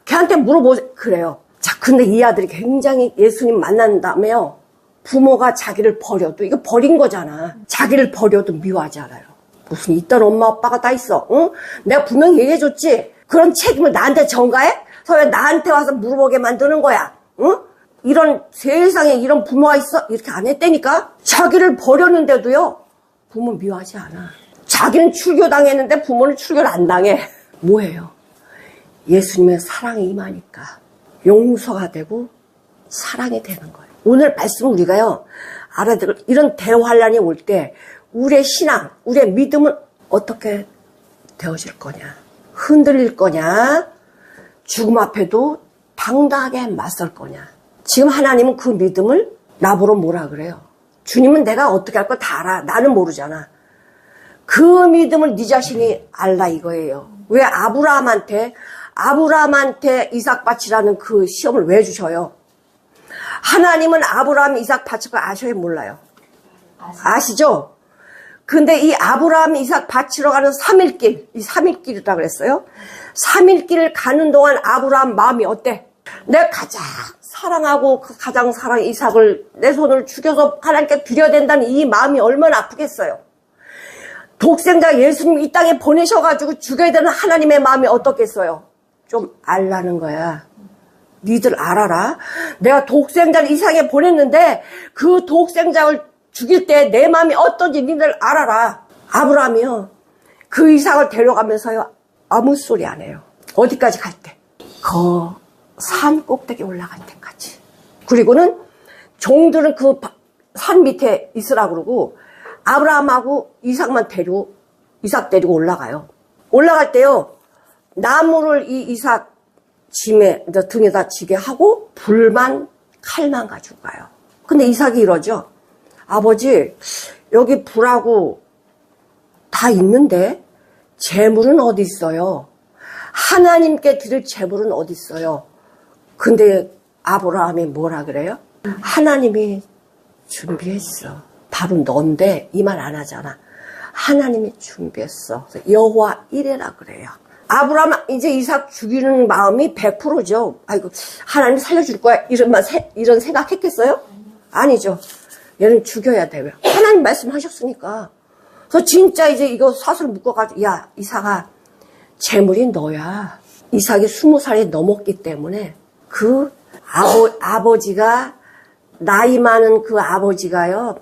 걔한테 물어보세요. 그래요. 자, 근데 이 아들이 굉장히 예수님 만난다며요. 부모가 자기를 버려도, 이거 버린 거잖아. 자기를 버려도 미워하지 않아요. 무슨 이딴 엄마 아빠가 다 있어. 응? 내가 분명히 얘기해줬지. 그런 책임을 나한테 전가해? 왜 나한테 와서 물어보게 만드는 거야? 응? 이런 세상에 이런 부모가 있어? 이렇게 안 했다니까? 자기를 버렸는데도요. 부모 미워하지 않아. 자기는 출교당했는데 부모는 출교를 안 당해. 뭐예요? 예수님의 사랑이 임하니까 용서가 되고 사랑이 되는 거예요. 오늘 말씀 우리가요. 알아들을 이런 대환란이 올 때 우리의 신앙, 우리의 믿음은 어떻게 되어질 거냐? 흔들릴 거냐? 죽음 앞에도 당당하게 맞설 거냐? 지금 하나님은 그 믿음을 나보러 뭐라 그래요? 주님은 내가 어떻게 할 거 다 알아. 나는 모르잖아. 그 믿음을 네 자신이 알라 이거예요. 왜 아브라함한테 이삭 바치라는 그 시험을 왜 주셔요? 하나님은 아브라함 이삭 바칠 거 아셔요? 몰라요? 아시죠? 근데 이 아브라함 이삭 바치러 가는 3일길, 이 3일길이라고 그랬어요. 3일길을 가는 동안 아브라함 마음이 어때? 내가 가장 사랑하고 그 가장 사랑하는 이삭을 내 손으로 죽여서 하나님께 드려야 된다는 이 마음이 얼마나 아프겠어요. 독생자 예수님 이 땅에 보내셔가지고 죽여야 되는 하나님의 마음이 어떻겠어요? 좀 알라는 거야. 니들 알아라. 내가 독생자를 이 세상에 보냈는데 그 독생자를 죽일 때 내 마음이 어떤지 니들 알아라. 아브라함이요. 그 이삭을 데려가면서요. 아무 소리 안 해요. 어디까지 갈 때? 산 꼭대기 올라갈 때까지. 그리고는 종들은 그 산 밑에 있으라 그러고 아브라함하고 이삭 데리고 올라가요. 올라갈 때요. 나무를 이 이삭 등에다 지게 하고 칼만 가지고 가요. 근데 이삭이 이러죠. 아버지, 여기 불하고 다 있는데 재물은 어디 있어요? 하나님께 드릴 재물은 어디 있어요? 근데 아브라함이 뭐라 그래요? 하나님이 준비했어. 바로 넌데 이 말 안 하잖아. 하나님이 준비했어. 여호와 이레라 그래요. 아브라함 이제 이삭 죽이는 마음이 100%죠. 아이고 하나님 살려줄 거야 이런 생각했겠어요? 아니죠. 얘는 죽여야 돼요. 하나님 말씀하셨으니까. 그래서 진짜 이제 이거 사슬 묶어가지고 야 이삭아 재물이 너야. 이삭이 20살이 넘었기 때문에 그 아버지가 나이 많은 그 아버지가요.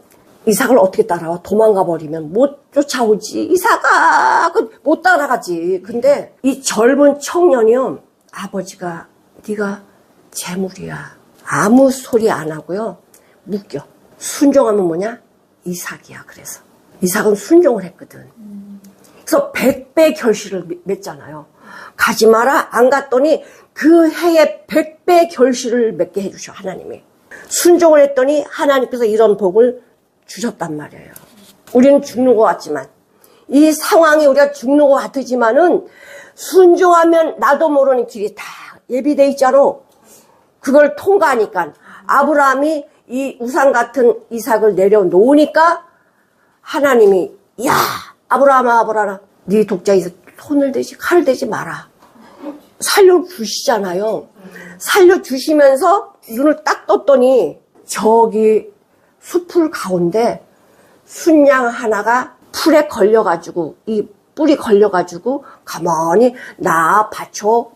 이삭을 어떻게 따라와? 도망가 버리면 못 쫓아오지. 이삭아 못 따라가지. 근데 이 젊은 청년이요. 아버지가 네가 재물이야. 아무 소리 안 하고요. 묶여. 순종하면 뭐냐? 이삭이야. 그래서 이삭은 순종을 했거든. 그래서 100배 결실을 맺잖아요. 가지 마라. 안 갔더니 그 해에 100배 결실을 맺게 해주셔, 하나님이. 순종을 했더니 하나님께서 이런 복을 주셨단 말이에요. 우리는 죽는 것 같지만, 이 상황이 우리가 죽는 것 같지만은 순종하면 나도 모르는 길이 다 예비돼 있잖아. 그걸 통과하니까 아브라함이 이 우상 같은 이삭을 내려놓으니까 하나님이, 야, 아브라함아, 네 독자 이삭 손을 대지 칼을 대지 마라. 살려주시잖아요. 살려주시면서 눈을 딱 떴더니 저기 숲풀 가운데 순양 하나가 풀에 걸려가지고, 이 뿔이 걸려가지고 가만히 나 받쳐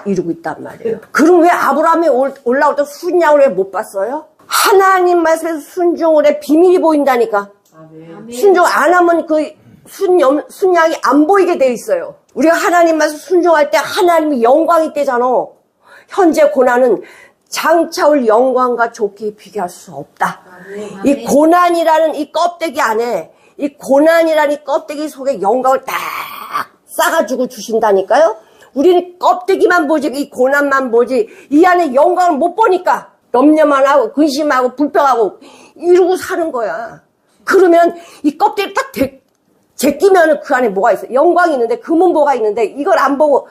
이러고 있단 말이에요. 그럼 왜 아브라함이 올라올 때 순양을 왜 못 봤어요? 하나님 말씀에서 순종을 해 비밀이 보인다니까. 아멘. 순종 안 하면 그 순양이 안 보이게 돼 있어요. 우리가 하나님 말씀 순종할 때 하나님이 영광이 되잖아. 현재 고난은 장차 올 영광과 좋게 비교할 수 없다. 아멘. 이 고난이라는 이 껍데기 안에, 이 고난이라는 이 껍데기 속에 영광을 딱 싸가지고 주신다니까요. 우리는 껍데기만 보지, 이 고난만 보지, 이 안에 영광을 못 보니까 염려만 하고 근심하고 불평하고 이러고 사는 거야. 그러면 이 껍데기 딱 제끼면 그 안에 뭐가 있어? 영광이 있는데, 금은보가 있는데 이걸 안 보고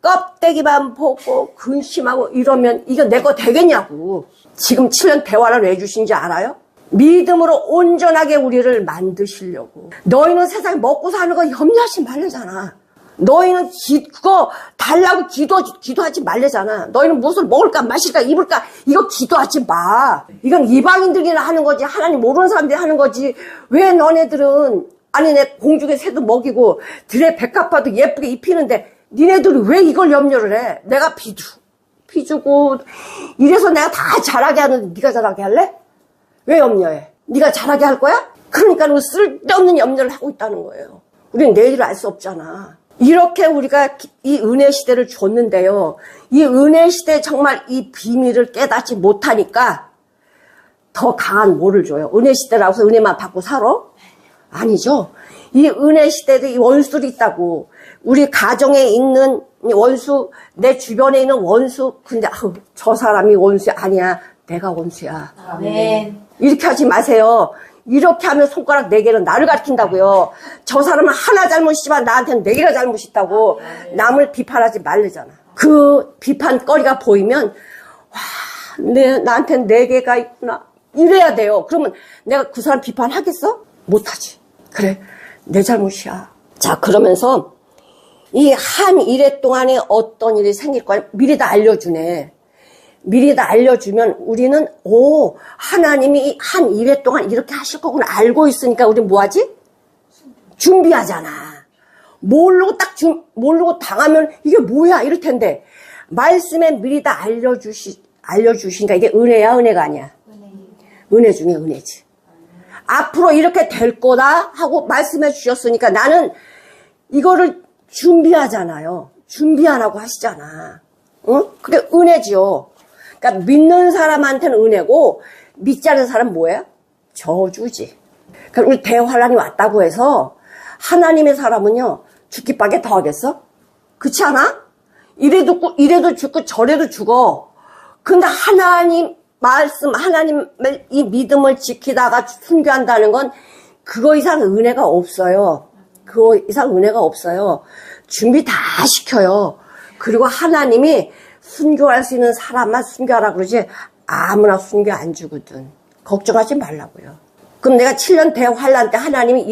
껍데기만 보고 근심하고 이러면 이거 내 거 되겠냐고. 지금 7년 대화를 왜 주신지 알아요? 믿음으로 온전하게 우리를 만드시려고. 너희는 세상에 먹고 사는 거 염려하지 말래잖아. 너희는 그거 달라고 기도하지 말래잖아. 너희는 무엇을 먹을까 마실까 입을까 이거 기도하지 마. 이건 이방인들이나 하는 거지, 하나님 모르는 사람들이 하는 거지. 왜 너네들은, 아니 내 공중의 새도 먹이고 들의 백합화도 예쁘게 입히는데 니네들이 왜 이걸 염려를 해? 내가 비 주고 이래서 내가 다 잘하게 하는데 네가 잘하게 할래? 왜 염려해? 네가 잘하게 할 거야? 그러니까 쓸데없는 염려를 하고 있다는 거예요. 우리는 내일을 알 수 없잖아. 이렇게 우리가 이 은혜 시대를 줬는데요. 이 은혜 시대에 정말 이 비밀을 깨닫지 못하니까 더 강한 뭐를 줘요? 은혜 시대라고 해서 은혜만 받고 살아? 아니죠. 이 은혜 시대도 이 원수들이 있다고. 우리 가정에 있는 원수, 내 주변에 있는 원수. 근데 저 사람이 원수 아니야. 내가 원수야. 아멘. 이렇게 하지 마세요. 이렇게 하면 손가락 4개는 나를 가리킨다고요. 저 사람은 하나 잘못이지만 나한테는 4개가 잘못 있다고. 남을 비판하지 말래잖아. 그 비판거리가 보이면 와, 나한테는 4개가 있구나. 이래야 돼요. 그러면 내가 그 사람 비판하겠어? 못하지. 그래, 내 잘못이야. 자, 그러면서 이 한 일해 동안에 어떤 일이 생길 거야 미리 다 알려주네. 미리 다 알려주면 우리는 하나님이 한 일해 동안 이렇게 하실 거구나 알고 있으니까 우리 뭐하지? 준비하잖아. 모르고 당하면 이게 뭐야 이럴 텐데 말씀에 미리 다 알려주시니까 이게 은혜야 은혜가 아니야. 은혜 중에 은혜지. 앞으로 이렇게 될 거다 하고 말씀해 주셨으니까 나는 이거를 준비하잖아요. 준비하라고 하시잖아. 응? 그게 은혜지요. 그러니까 믿는 사람한테는 은혜고 믿지 않는 사람은 뭐예요? 저주지. 그러니까 우리 대환란이 왔다고 해서 하나님의 사람은요 죽기밖에 더 하겠어? 그렇지 않아? 이래도 죽고 저래도 죽어. 근데 하나님 말씀, 하나님의 이 믿음을 지키다가 순교한다는 건 그거 이상 은혜가 없어요. 그거 이상 은혜가 없어요. 준비 다 시켜요. 그리고 하나님이 순교할 수 있는 사람만 순교하라 그러지 아무나 순교 안 주거든. 걱정하지 말라고요. 그럼 내가 7년 대환란 때 하나님이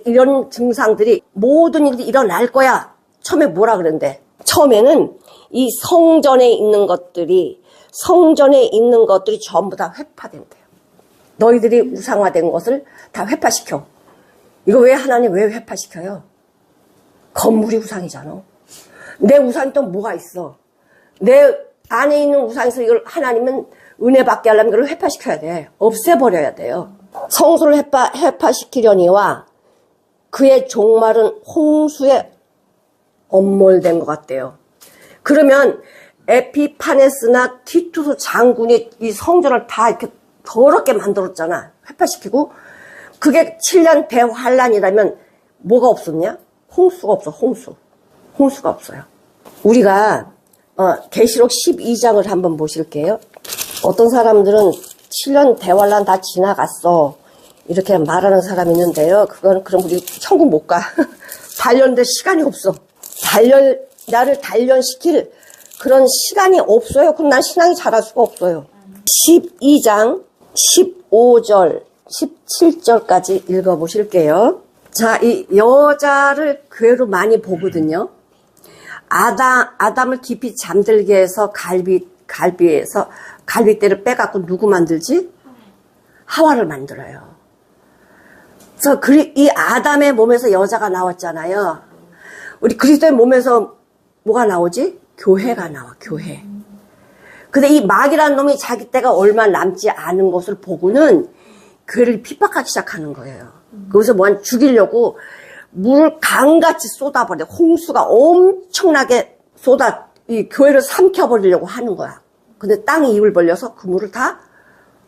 이런 증상들이 모든 일이 일어날 거야. 처음에 뭐라 그랬는데? 처음에는 이 성전에 있는 것들이 전부 다 회파된대요. 너희들이 우상화된 것을 다 회파시켜. 이거 왜 하나님 왜 회파시켜요? 건물이 우상이잖아. 내 우상이 또 뭐가 있어? 내 안에 있는 우상에서 이걸 하나님은 은혜 받게 하려면 이걸 회파시켜야 돼. 없애버려야 돼요. 성소를 회파시키려니와 그의 종말은 홍수에 엄몰된 것 같대요. 그러면 에피파네스나 티투스 장군이 이 성전을 다 이렇게 더럽게 만들었잖아. 회파시키고 그게 7년 대환란이라면 뭐가 없었냐? 홍수가 없어, 홍수. 홍수가 없어요. 우리가 계시록 12장을 한번 보실게요. 어떤 사람들은 7년 대환란 다 지나갔어 이렇게 말하는 사람이 있는데요. 그건 그럼 우리 천국 못 가. 단련될 시간이 없어. 나를 단련시킬 그런 시간이 없어요. 그럼 난 신앙이 자랄 수가 없어요. 12장 15절 17절까지 읽어보실게요. 자, 이 여자를 괴로 많이 보거든요. 아담을 깊이 잠들게 해서 갈비뼈를 빼갖고 누구 만들지? 하와를 만들어요. 그래서 이 아담의 몸에서 여자가 나왔잖아요. 우리 그리스도의 몸에서 뭐가 나오지? 교회가 나와, 교회. 근데 이 마귀라는 놈이 자기 때가 얼마 남지 않은 것을 보고는 교회를 핍박하기 시작하는 거예요. 거기서 뭐 죽이려고 물을 강같이 쏟아버려. 홍수가 엄청나게 이 교회를 삼켜버리려고 하는 거야. 근데 땅이 입을 벌려서 그 물을 다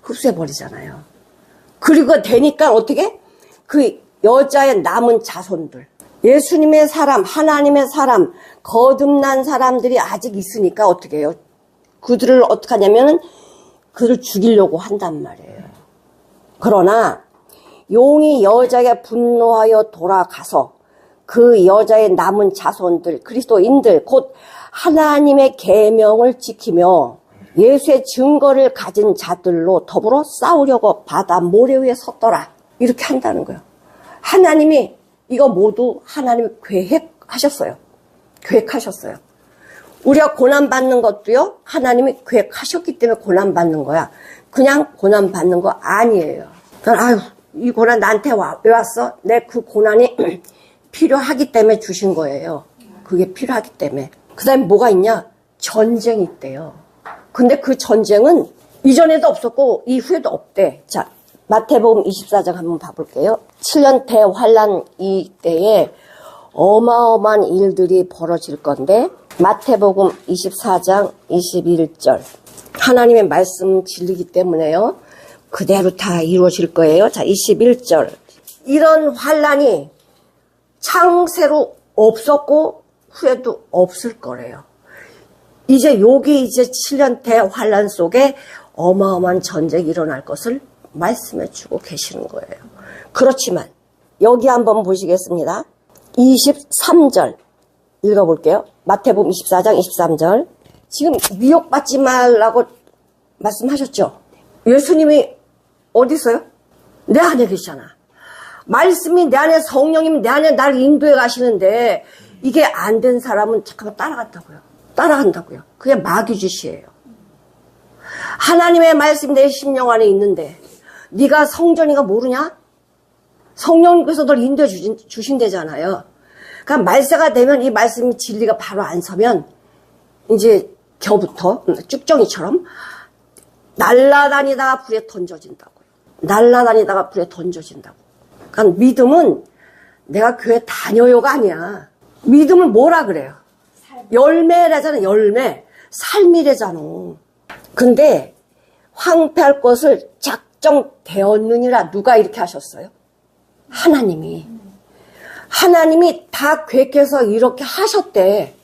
흡수해버리잖아요. 그리고 되니까 어떻게? 그 여자의 남은 자손들. 예수님의 사람, 하나님의 사람, 거듭난 사람들이 아직 있으니까 어떻게 해요? 그들을 어떻게 하냐면은 그들을 죽이려고 한단 말이에요. 그러나 용이 여자에게 분노하여 돌아가서 그 여자의 남은 자손들, 그리스도인들, 곧 하나님의 계명을 지키며 예수의 증거를 가진 자들로 더불어 싸우려고 바다 모래 위에 섰더라. 이렇게 한다는 거예요. 하나님이 이거 모두 하나님이 계획하셨어요. 계획하셨어요. 우리가 고난받는 것도요, 하나님이 계획하셨기 때문에 고난받는 거야. 그냥 고난받는 거 아니에요. 그러니까, 아유, 이 고난 나한테 왜 왔어? 내 그 고난이 필요하기 때문에 주신 거예요. 그게 필요하기 때문에. 그 다음에 뭐가 있냐? 전쟁이 있대요. 근데 그 전쟁은 이전에도 없었고 이후에도 없대. 자, 마태복음 24장 한번 봐볼게요. 7년 대환란 이때에 어마어마한 일들이 벌어질 건데 마태복음 24장 21절 하나님의 말씀 진리기 때문에요. 그대로 다 이루어질 거예요. 자, 21절 이런 환란이 창세로 없었고 후에도 없을 거래요. 여기 7년 대환란 속에 어마어마한 전쟁이 일어날 것을 말씀해 주고 계시는 거예요. 그렇지만 여기 한번 보시겠습니다. 23절 읽어볼게요. 마태복음 24장 23절 지금 미혹받지 말라고 말씀하셨죠? 예수님이 어디 있어요? 내 안에 계시잖아. 말씀이 내 안에 성령님이 내 안에 날 인도해 가시는데 이게 안 된 사람은 잠깐만 따라간다고요. 그게 마귀짓이에요. 하나님의 말씀이 내 심령 안에 있는데 네가 성전이가 모르냐? 성령님께서 널 인도해 주신대잖아요. 그러니까 말세가 되면 이 말씀이 진리가 바로 안 서면 이제 겨부터 쭉정이처럼 날아다니다가 불에 던져진다고요. 날아다니다가 불에 던져진다고. 그러니까 믿음은 내가 교회 다녀요가 아니야. 믿음을 뭐라 그래요? 열매라잖아, 열매. 삶이래잖아. 근데 황폐할 것을 작정되었느니라 누가 이렇게 하셨어요? 하나님이. 하나님이 다 계획해서 이렇게 하셨대.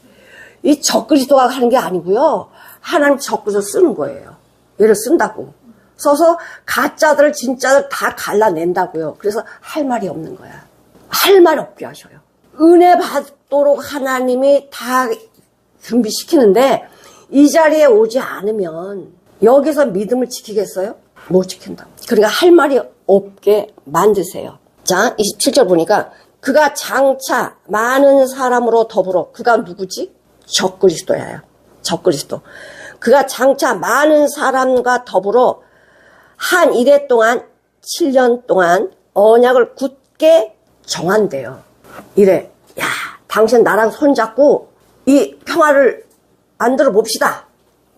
이 적그리스도가 하는 게 아니고요. 하나님 적그리스도 쓰는 거예요. 얘를 쓴다고. 써서 가짜들 진짜들 다 갈라낸다고요. 그래서 할 말이 없는 거야. 할 말 없게 하셔요. 은혜 받도록 하나님이 다 준비시키는데 이 자리에 오지 않으면 여기서 믿음을 지키겠어요? 못 지킨다고. 그러니까 할 말이 없게 만드세요. 자, 27절 보니까 그가 장차 많은 사람으로 더불어 그가 누구지? 적그리스도예요. 적그리스도. 그가 장차 많은 사람과 더불어 한 이래 동안 7년 동안 언약을 굳게 정한대요. 이래. 야, 당신 나랑 손잡고 이 평화를 만들어 봅시다.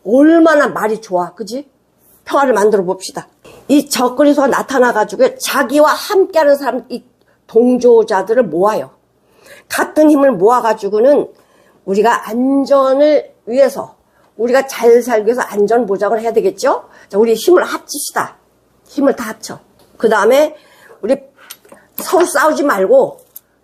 얼마나 말이 좋아. 그지? 평화를 만들어 봅시다. 이 적그리스도가 나타나가지고 자기와 함께하는 사람, 이 동조자들을 모아요. 같은 힘을 모아가지고는 우리가 안전을 위해서, 우리가 잘 살기 위해서 안전 보장을 해야 되겠죠? 자, 우리 힘을 합칩시다. 힘을 다 합쳐. 그 다음에 우리 서로 싸우지 말고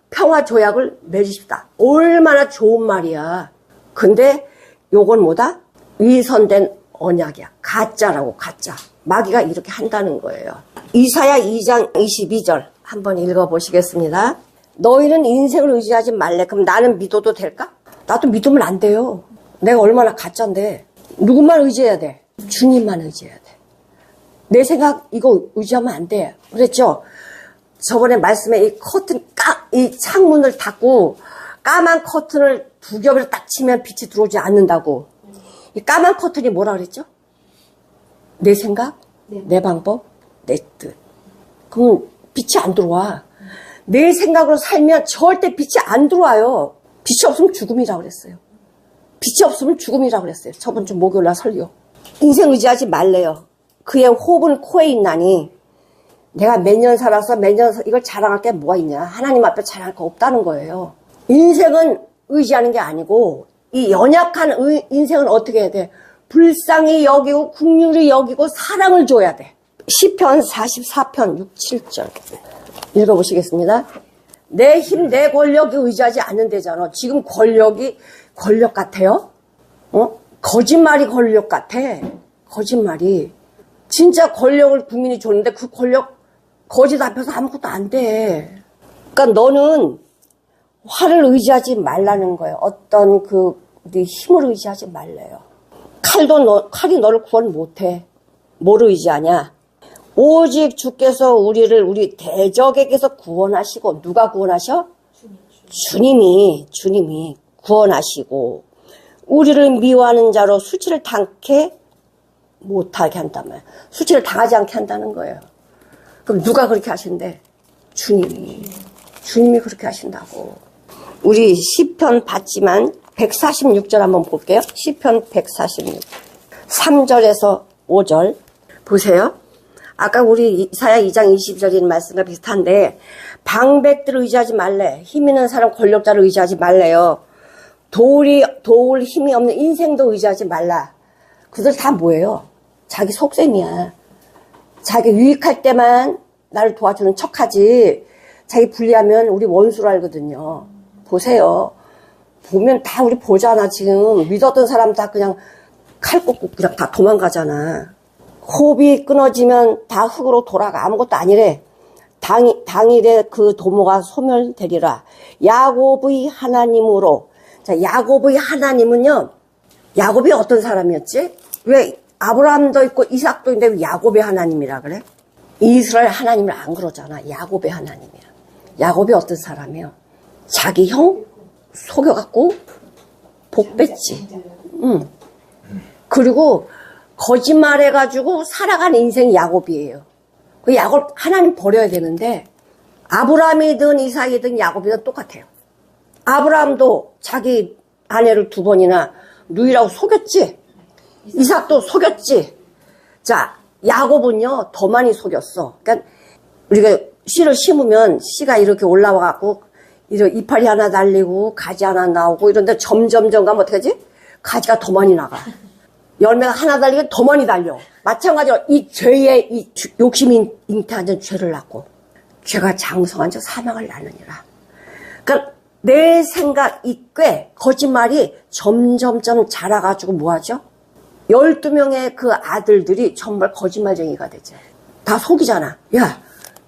평화 조약을 맺으십시다. 얼마나 좋은 말이야. 근데 요건 뭐다? 위선된 언약이야. 가짜라고, 가짜. 마귀가 이렇게 한다는 거예요. 이사야 2장 22절 한번 읽어보시겠습니다. 너희는 인생을 의지하지 말래. 그럼 나는 믿어도 될까? 나도 믿으면 안 돼요. 내가 얼마나 가짜인데. 누구만 의지해야 돼? 주님만 의지해야 돼. 내 생각 이거 의지하면 안 돼. 그랬죠? 저번에 말씀에 이 커튼, 이 창문을 닫고 까만 커튼을 두 겹을 딱 치면 빛이 들어오지 않는다고. 이 까만 커튼이 뭐라 그랬죠? 내 생각, 내 방법, 내 뜻. 그럼 빛이 안 들어와. 내 생각으로 살면 절대 빛이 안 들어와요. 빛이 없으면 죽음이라고 그랬어요. 빛이 없으면 죽음이라고 그랬어요. 저번 주 목요일날 설교. 인생 의지하지 말래요. 그의 호흡은 코에 있나니. 내가 몇 년 살아서 이걸 자랑할 게 뭐가 있냐. 하나님 앞에 자랑할 거 없다는 거예요. 인생은 의지하는 게 아니고 이 연약한 인생은 어떻게 해야 돼? 불쌍히 여기고 긍휼히 여기고 사랑을 줘야 돼. 시편 44편 6, 7절 읽어보시겠습니다. 내 힘, 내 권력이 의지하지 않는 데잖아. 지금 권력이 권력 같아요? 거짓말이 권력 같아. 거짓말이. 진짜 권력을 국민이 줬는데 그 권력 거짓 앞에서 아무것도 안 돼. 그러니까 너는 화를 의지하지 말라는 거예요. 어떤 네 힘을 의지하지 말래요. 칼이 너를 구원 못해. 뭐를 의지하냐? 오직 주께서 우리 대적에게서 구원하시고. 누가 구원하셔? 주님이 구원하시고 우리를 미워하는 자로 수치를 당케 못하게 한다면 수치를 당하지 않게 한다는 거예요. 그럼 누가 그렇게 하신대? 주님이 그렇게 하신다고. 우리 시편 봤지만 146절 한번 볼게요. 시편 146 3절에서 5절 보세요. 아까 우리 이사야 2장 22절인 말씀과 비슷한데 방백들을 의지하지 말래. 힘 있는 사람 권력자를 의지하지 말래요. 도울 힘이 없는 인생도 의지하지 말라. 그들 다 뭐예요? 자기 속셈이야. 자기 유익할 때만 나를 도와주는 척하지. 자기 불리하면 우리 원수로 알거든요. 보세요. 보면 다 우리 보잖아. 지금 믿었던 사람 다 그냥 칼 꽂고 그냥 다 도망가잖아. 호흡이 끊어지면 다 흙으로 돌아가. 아무것도 아니래. 당일에 그 도모가 소멸되리라. 야곱의 하나님으로. 자, 야곱의 하나님은요. 야곱이 어떤 사람이었지? 왜 아브라함도 있고 이삭도 있는데 왜 야곱의 하나님이라 그래? 이스라엘 하나님을 안 그러잖아. 야곱의 하나님이야. 야곱이 어떤 사람이에요? 자기 형 속여갖고 복 뺐지. 그리고 거짓말해가지고 살아간 인생이 야곱이에요. 그 야곱 하나님 버려야 되는데 아브라함이든 이삭이든 야곱이든 똑같아요. 아브라함도 자기 아내를 2번이나 누이라고 속였지. 이삭도 속였지. 자, 야곱은요 더 많이 속였어. 그러니까 우리가 씨를 심으면 씨가 이렇게 올라와갖고 이렇게 이파리 하나 달리고 가지 하나 나오고 이런데 점점 가면 어떡하지? 가지가 더 많이 나가. 열매가 하나 달리면 더 많이 달려. 마찬가지로 이 죄의 이 욕심이 잉태한 죄를 낳고 죄가 장성한 자 사망을 낳느니라. 그러니까 내 생각 이꽤 거짓말이 점점점 자라가지고 뭐하죠? 12명의 그 아들들이 정말 거짓말쟁이가 되지. 다 속이잖아. 야,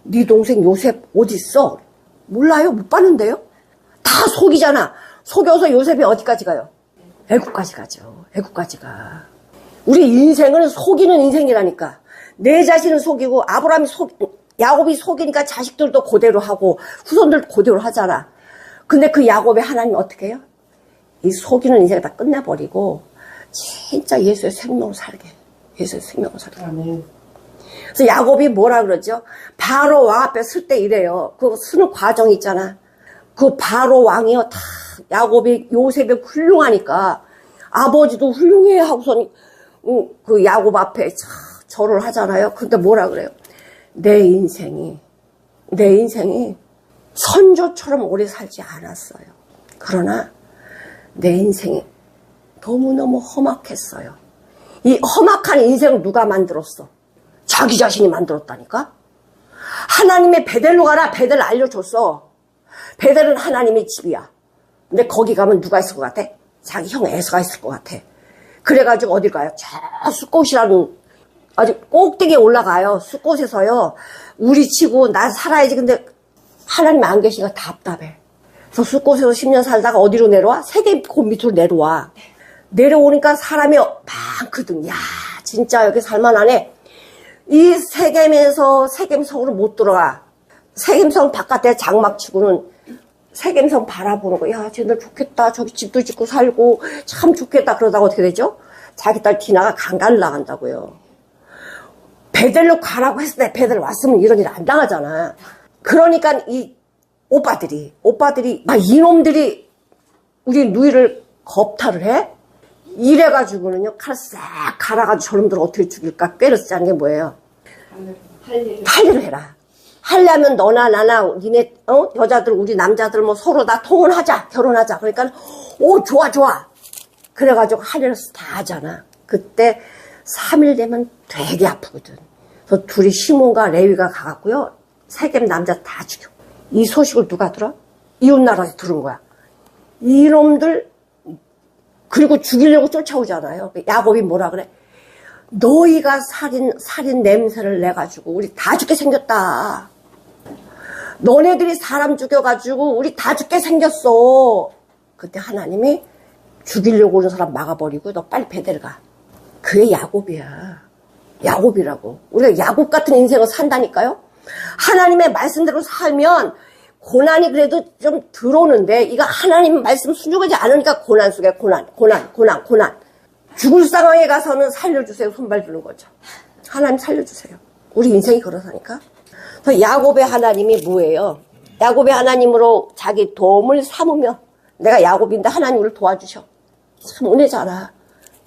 네 동생 요셉 어딨어? 몰라요? 못 봤는데요? 다 속이잖아. 속여서 요셉이 어디까지 가요? 애국까지 가죠. 애국까지 가. 우리 인생은 속이는 인생이라니까. 내 자신을 속이고 야곱이 속이니까 자식들도 그대로 하고 후손들도 그대로 하잖아. 근데 그 야곱의 하나님 어떻게 해요? 이 속이는 인생을 다 끝내버리고 진짜 예수의 생명을 살게. 예수의 생명을 살게. 아멘. 그래서 야곱이 뭐라 그러죠? 바로 왕 앞에 설 때 이래요. 그 쓰는 과정이 있잖아. 그 바로 왕이요. 다 요셉이 훌륭하니까 아버지도 훌륭해 하고선 그 야곱 앞에 절을 하잖아요. 근데 뭐라 그래요? 내 인생이 선조처럼 오래 살지 않았어요. 그러나 내 인생이 너무너무 험악했어요. 이 험악한 인생을 누가 만들었어? 자기 자신이 만들었다니까? 하나님의 베델로 가라. 베델 알려줬어. 베델은 하나님의 집이야. 근데 거기 가면 누가 있을 것 같아? 자기 형 에서가 있을 것 같아. 그래가지고 어딜 가요? 저 숫꽃이라는 아주 꼭대기에 올라가요. 숫꽃에서요. 우리 치고 난 살아야지. 근데 하나님 안 계시니까 답답해. 그래서 숫꽃에서 10년 살다가 어디로 내려와? 세겜 그 밑으로 내려와. 내려오니까 사람이 많거든. 야, 진짜 여기 살만하네. 이 세겜에서 세겜성으로 못 들어가. 세겜성 바깥에 장막 치고는 세겜성 바라보는 거. 야, 쟤들 좋겠다. 저기 집도 짓고 살고 참 좋겠다. 그러다가 어떻게 되죠? 자기 딸 디나가 강간을 나간다고요. 베델로 가라고 했을 때 베델 왔으면 이런 일 안 당하잖아. 그러니까 이 오빠들이 막 이놈들이 우리 누이를 겁탈을 해? 이래가지고는요, 칼 싹 갈아가지고 저놈들 어떻게 죽일까? 꾀를 쓰자는 게 뭐예요? 할 일을 해라. 하려면 너나 나나 니네 여자들 우리 남자들 뭐 서로 다 통혼하자, 결혼하자. 그러니까 오 좋아. 그래가지고 할 일을 다 하잖아. 그때 3일 되면 되게 아프거든. 그래서 둘이 시몬과 레위가 가갖고요, 세겜 남자 다 죽여. 이 소식을 누가 들어? 이웃나라에서 들은 거야. 이놈들 그리고 죽이려고 쫓아오잖아요. 야곱이 뭐라 그래? 너희가 살인 냄새를 내가지고 우리 다 죽게 생겼다. 너네들이 사람 죽여가지고 우리 다 죽게 생겼어. 그때 하나님이 죽이려고 오는 사람 막아버리고 너 빨리 베델 가. 그게 야곱이야. 야곱이라고. 우리가 야곱 같은 인생을 산다니까요. 하나님의 말씀대로 살면 고난이 그래도 좀 들어오는데 이거 하나님 말씀 순종하지 않으니까 고난 속에 고난. 죽을 상황에 가서는 살려주세요. 손발 드는 거죠. 하나님 살려주세요. 우리 인생이 그러다니까. 그래서 야곱의 하나님이 뭐예요? 야곱의 하나님으로 자기 도움을 삼으며 내가 야곱인데 하나님을 도와주셔. 참 은혜잖아.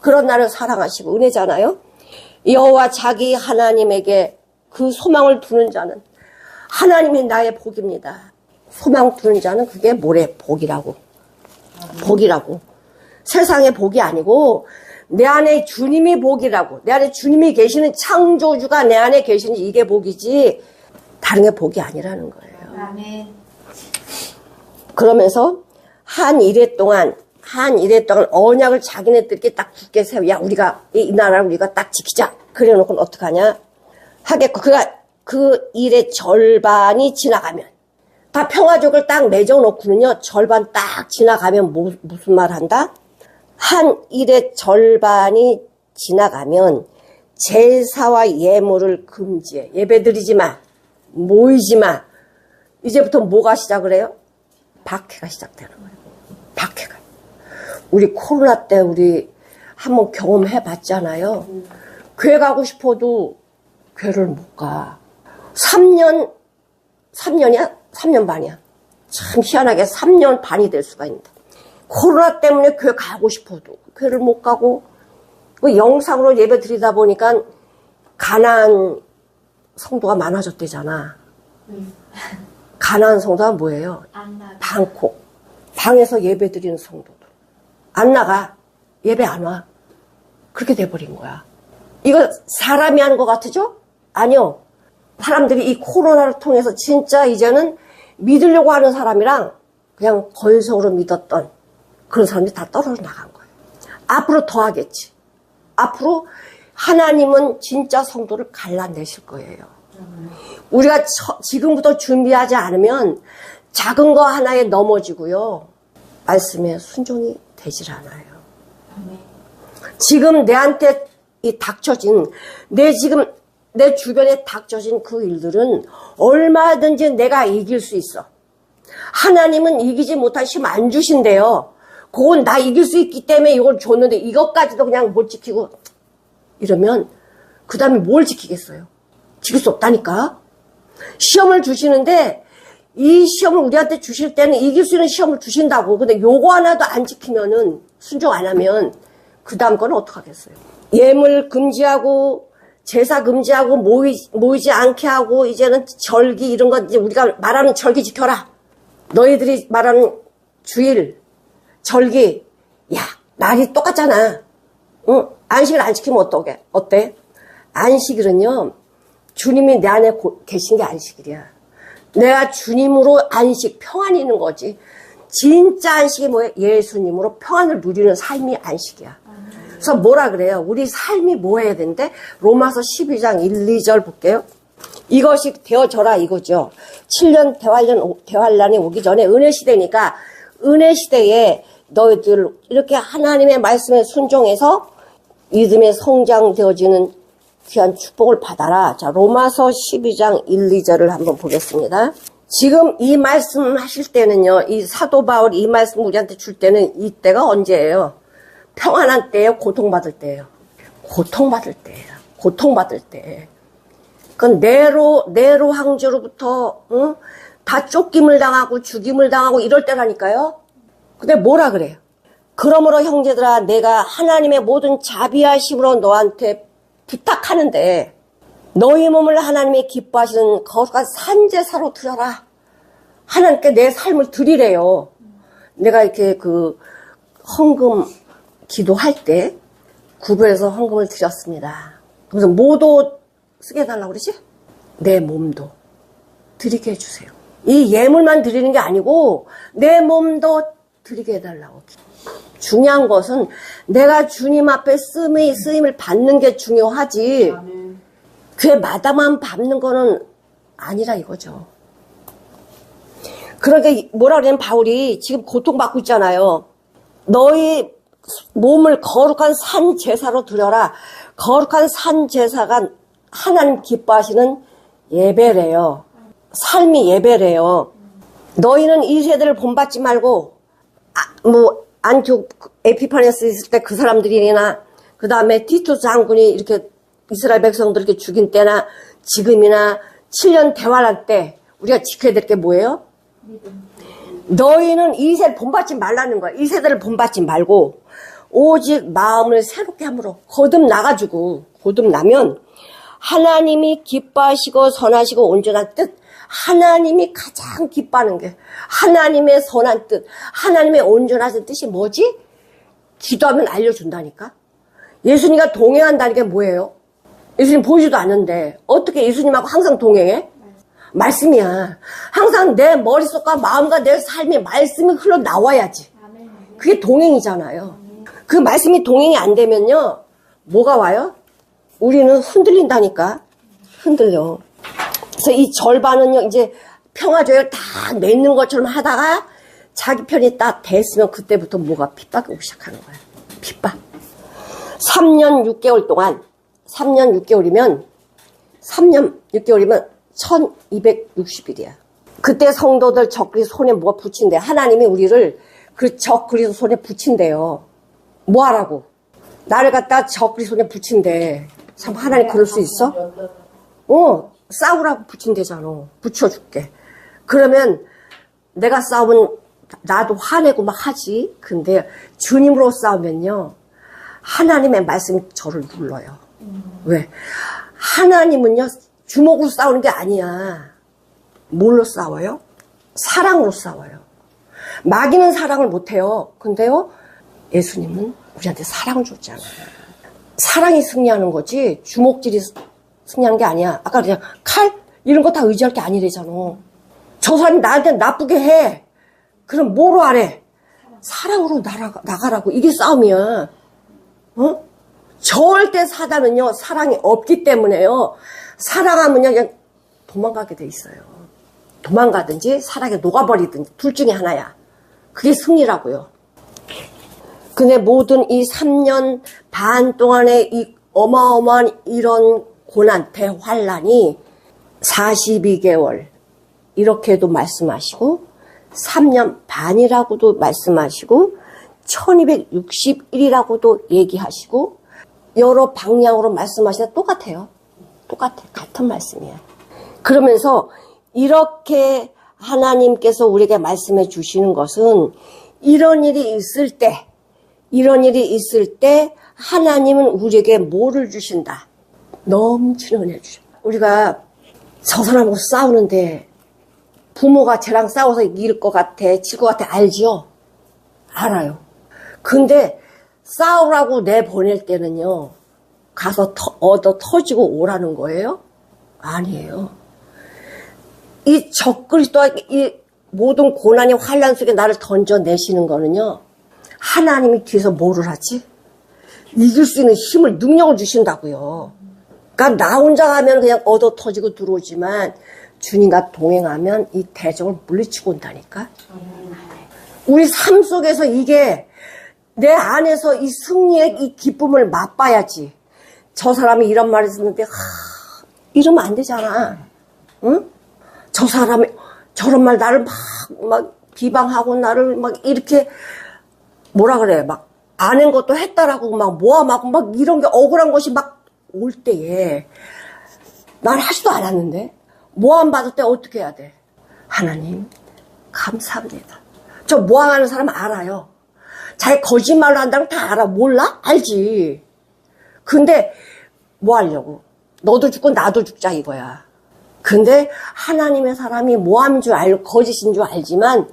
그런 나를 사랑하시고 은혜잖아요. 여호와 자기 하나님에게 그 소망을 두는 자는 하나님이 나의 복입니다. 소망 두는 자는 그게 뭐래? 복이라고. 세상의 복이 아니고 내 안에 주님이 복이라고. 내 안에 주님이 계시는 창조주가 내 안에 계시는 이게 복이지 다른 게 복이 아니라는 거예요.
아멘.
그러면서 한 일해 동안 언약을 자기네들끼리 딱 굳게 세워. 야, 우리가 이 나라를 우리가 딱 지키자. 그래 놓고는 어떡하냐? 하겠고 그 일의 절반이 지나가면 다 평화족을 딱 맺어놓고는요, 절반 딱 지나가면 무슨 말 한다? 한 일의 절반이 지나가면 제사와 예물을 금지해. 예배드리지 마. 모이지 마. 이제부터 뭐가 시작을 해요? 박해가 시작되는 거예요. 박해가. 우리 코로나 때 우리 한번 경험해 봤잖아요. 교회 가고 싶어도 교회를 못 가. 3년이야? 3년 반이야. 참 희한하게 3년 반이 될 수가 있는데. 코로나 때문에 교회 가고 싶어도 교회를 못 가고, 그 영상으로 예배 드리다 보니까 가난한 성도가 많아졌대잖아. 가난한 성도가 뭐예요? 방콕. 방에서 예배 드리는 성도들. 안 나가. 예배 안 와. 그렇게 돼버린 거야. 이거 사람이 하는 것 같으죠? 아니요. 사람들이 이 코로나를 통해서 진짜 이제는 믿으려고 하는 사람이랑 그냥 건성으로 믿었던 그런 사람들이 다 떨어져 나간 거예요. 앞으로 더 하겠지. 앞으로 하나님은 진짜 성도를 갈라내실 거예요. 우리가 지금부터 준비하지 않으면 작은 거 하나에 넘어지고요. 말씀에 순종이 되질 않아요. 지금 내한테 닥쳐진, 내 주변에 닥쳐진 그 일들은 얼마든지 내가 이길 수 있어. 하나님은 이기지 못한 힘 안 주신대요. 그건 나 이길 수 있기 때문에 이걸 줬는데 이것까지도 그냥 못 지키고 이러면 그 다음에 뭘 지키겠어요? 지킬 수 없다니까. 시험을 주시는데 이 시험을 우리한테 주실 때는 이길 수 있는 시험을 주신다고. 근데 요거 하나도 안 지키면은, 순종 안 하면 그 다음 거는 어떡하겠어요? 예물 금지하고 제사 금지하고 모이지 않게 하고 이제는 절기 이런 거 이제 우리가 말하는 절기 지켜라. 너희들이 말하는 주일, 절기, 야, 날이 똑같잖아. 응? 안식을 안 지키면 어때? 안식일은요, 주님이 내 안에 계신 게 안식이야. 내가 주님으로 안식, 평안이 있는 거지. 진짜 안식이 뭐예요? 예수님으로 평안을 누리는 삶이 안식이야. 그래서 뭐라 그래요? 우리 삶이 뭐 해야 되는데? 로마서 12장 1, 2절 볼게요. 이것이 되어져라 이거죠. 7년 대환란이 오기 전에 은혜 시대니까 은혜 시대에 너희들 이렇게 하나님의 말씀에 순종해서 믿음의 성장되어지는 귀한 축복을 받아라. 자, 로마서 12장 1, 2절을 한번 보겠습니다. 지금 이 말씀 하실 때는요, 이 사도 바울이 이 말씀 우리한테 줄 때는 이때가 언제예요? 평안한 때예요? 고통받을 때예요? 고통받을 때예요. 고통받을 때. 그건 네로 황제로부터 다 쫓김을 당하고 죽임을 당하고 이럴 때라니까요. 근데 뭐라 그래요? 그러므로 형제들아 내가 하나님의 모든 자비하심으로 너한테 부탁하는데 너희 몸을 하나님의 기뻐하시는 거룩한 산제사로 드려라. 하나님께 내 삶을 드리래요. 내가 이렇게 그 헌금 기도할 때 구별해서 헌금을 드렸습니다. 그래서 뭐도 쓰게 해달라고 그러지? 내 몸도 드리게 해주세요. 이 예물만 드리는 게 아니고 내 몸도 드리게 해달라고. 중요한 것은 내가 주님 앞에 쓰임을 받는 게 중요하지. 괴마다만 밟는 거는 아니라 이거죠. 그러니까 뭐라 그러냐면 바울이 지금 고통받고 있잖아요. 너희 몸을 거룩한 산 제사로 드려라. 거룩한 산 제사가 하나님 기뻐하시는 예배래요. 삶이 예배래요. 너희는 이 세대를 본받지 말고 안티옥 에피파네스 있을 때 그 사람들이나 그 다음에 티투스 장군이 이렇게 이스라엘 백성들 이렇게 죽인 때나 지금이나 7년 대환란 때 우리가 지켜야 될 게 뭐예요? 너희는 이 세대를 본받지 말라는 거야. 이 세대를 본받지 말고 오직 마음을 새롭게 함으로 거듭나면 하나님이 기뻐하시고 선하시고 온전한 뜻, 하나님이 가장 기뻐하는 게 하나님의 선한 뜻, 하나님의 온전하신 뜻이 뭐지? 기도하면 알려준다니까. 예수님과 동행한다는 게 뭐예요? 예수님 보이지도 않는데 어떻게 예수님하고 항상 동행해? 말씀이야. 항상 내 머릿속과 마음과 내 삶의 말씀이 흘러나와야지. 그게 동행이잖아요. 그 말씀이 동행이 안 되면요 뭐가 와요? 우리는 흔들린다니까. 흔들려. 그래서 이 절반은요 이제 평화조약을 다 맺는 것처럼 하다가 자기 편이 딱 됐으면 그때부터 뭐가 핍박이 오기 시작하는 거야. 핍박. 3년 6개월 동안 3년 6개월이면 1260일이야. 그때 성도들 적그리스 손에 뭐가 붙인대. 하나님이 우리를 그 적그리스 손에 붙인대요. 뭐 하라고? 나를 갖다 적그리스 손에 붙인대. 참 하나님 그럴 수 있어? 싸우라고 붙인대잖아. 붙여줄게. 그러면 내가 싸우면 나도 화내고 막 하지. 근데 주님으로 싸우면요 하나님의 말씀이 저를 눌러요. 왜? 하나님은요 주먹으로 싸우는 게 아니야. 뭘로 싸워요? 사랑으로 싸워요. 마귀는 사랑을 못해요. 근데요 예수님은 우리한테 사랑을 줬잖아. 사랑이 승리하는 거지 주먹질이 승리하는 게 아니야. 아까 그냥 칼 이런 거 다 의지할 게 아니래잖아. 저 사람이 나한테 나쁘게 해. 그럼 뭐로 하래? 사랑으로 나가라고. 이게 싸움이야. 절대 사단은요 사랑이 없기 때문에요. 사랑하면요 그냥 도망가게 돼 있어요. 도망가든지 사랑에 녹아버리든지 둘 중에 하나야. 그게 승리라고요. 근데 모든 이 3년 반 동안의 이 어마어마한 이런 고난, 대환란이 42개월 이렇게도 말씀하시고 3년 반이라고도 말씀하시고 1260일이라고도 얘기하시고 여러 방향으로 말씀하시는데 똑같아요. 똑같아. 같은 말씀이에요. 그러면서 이렇게 하나님께서 우리에게 말씀해 주시는 것은 이런 일이 있을 때 하나님은 우리에게 뭐를 주신다? 넘치는 은혜 주셔. 우리가 저 사람하고 싸우는데 부모가 쟤랑 싸워서 이길 것 같아, 질 것 같아, 알죠? 알아요. 근데 싸우라고 내보낼 때는요 가서 얻어 터지고 오라는 거예요? 아니에요. 이 적그리스도와 이 모든 고난의 환란 속에 나를 던져내시는 거는요, 하나님이 뒤에서 뭐를 하지? 이길 수 있는 힘을, 능력을 주신다고요. 그러니까 나 혼자 하면 그냥 얻어 터지고 들어오지만 주님과 동행하면 이 대적을 물리치고 온다니까. 우리 삶 속에서 이게 내 안에서 이 승리의 이 기쁨을 맛봐야지. 저 사람이 이런 말을 했는데 이러면 안 되잖아. 응? 저 사람이 저런 말 나를 막 비방하고 나를 막 이렇게 뭐라 그래, 막 아는 것도 했다라고 막 모함하고 막 이런 게 억울한 것이 막 올 때에 난 하지도 않았는데 모함 받을 때 어떻게 해야 돼? 하나님 감사합니다. 저 모함하는 사람 알아요. 자기 거짓말로 한다는 거 다 알아. 몰라? 알지. 근데 뭐 하려고? 너도 죽고 나도 죽자 이거야. 근데 하나님의 사람이 모함인 줄 알고 거짓인 줄 알지만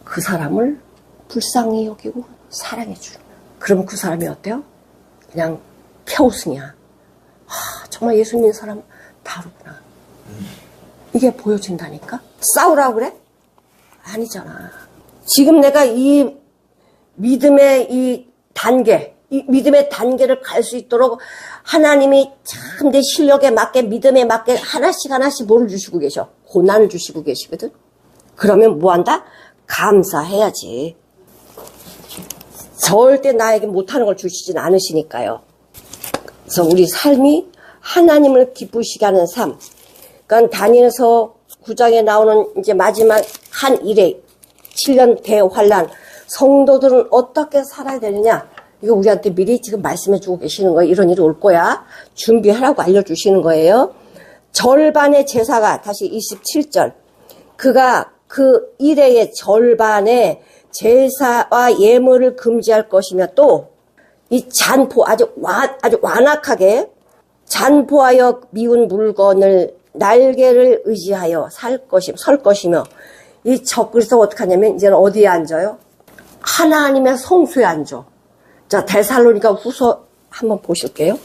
그 사람을 불쌍히 여기고 사랑해 주는 거야. 그럼 그 사람이 어때요? 그냥 평승이야. 정말 예수 믿는 사람 다르구나. 이게 보여진다니까? 싸우라고 그래? 아니잖아. 지금 내가 이 믿음의 이 단계, 이 믿음의 단계를 갈 수 있도록 하나님이 참 내 실력에 맞게, 믿음에 맞게 하나씩 뭐를 주시고 계셔? 고난을 주시고 계시거든? 그러면 뭐 한다? 감사해야지. 절대 나에게 못하는 걸 주시진 않으시니까요. 그래서 우리 삶이 하나님을 기쁘시게 하는 삶. 그러니까 다니엘서 9장에 나오는 이제 마지막 한 일에 7년 대환란. 성도들은 어떻게 살아야 되느냐? 이거 우리한테 미리 지금 말씀해 주고 계시는 거예요. 이런 일이 올 거야. 준비하라고 알려주시는 거예요. 절반의 제사가, 다시 27절. 그가 그 일회의 절반의 제사와 예물을 금지할 것이며 또 이 잔포, 아주 완악하게 잔포하여 미운 물건을 날개를 의지하여 설 것이며 이 적그리스도가 어떻게 하냐면 이제는 어디에 앉아요? 하나님의 성소에 앉아. 자, 데살로니가 후서 한번 보실게요.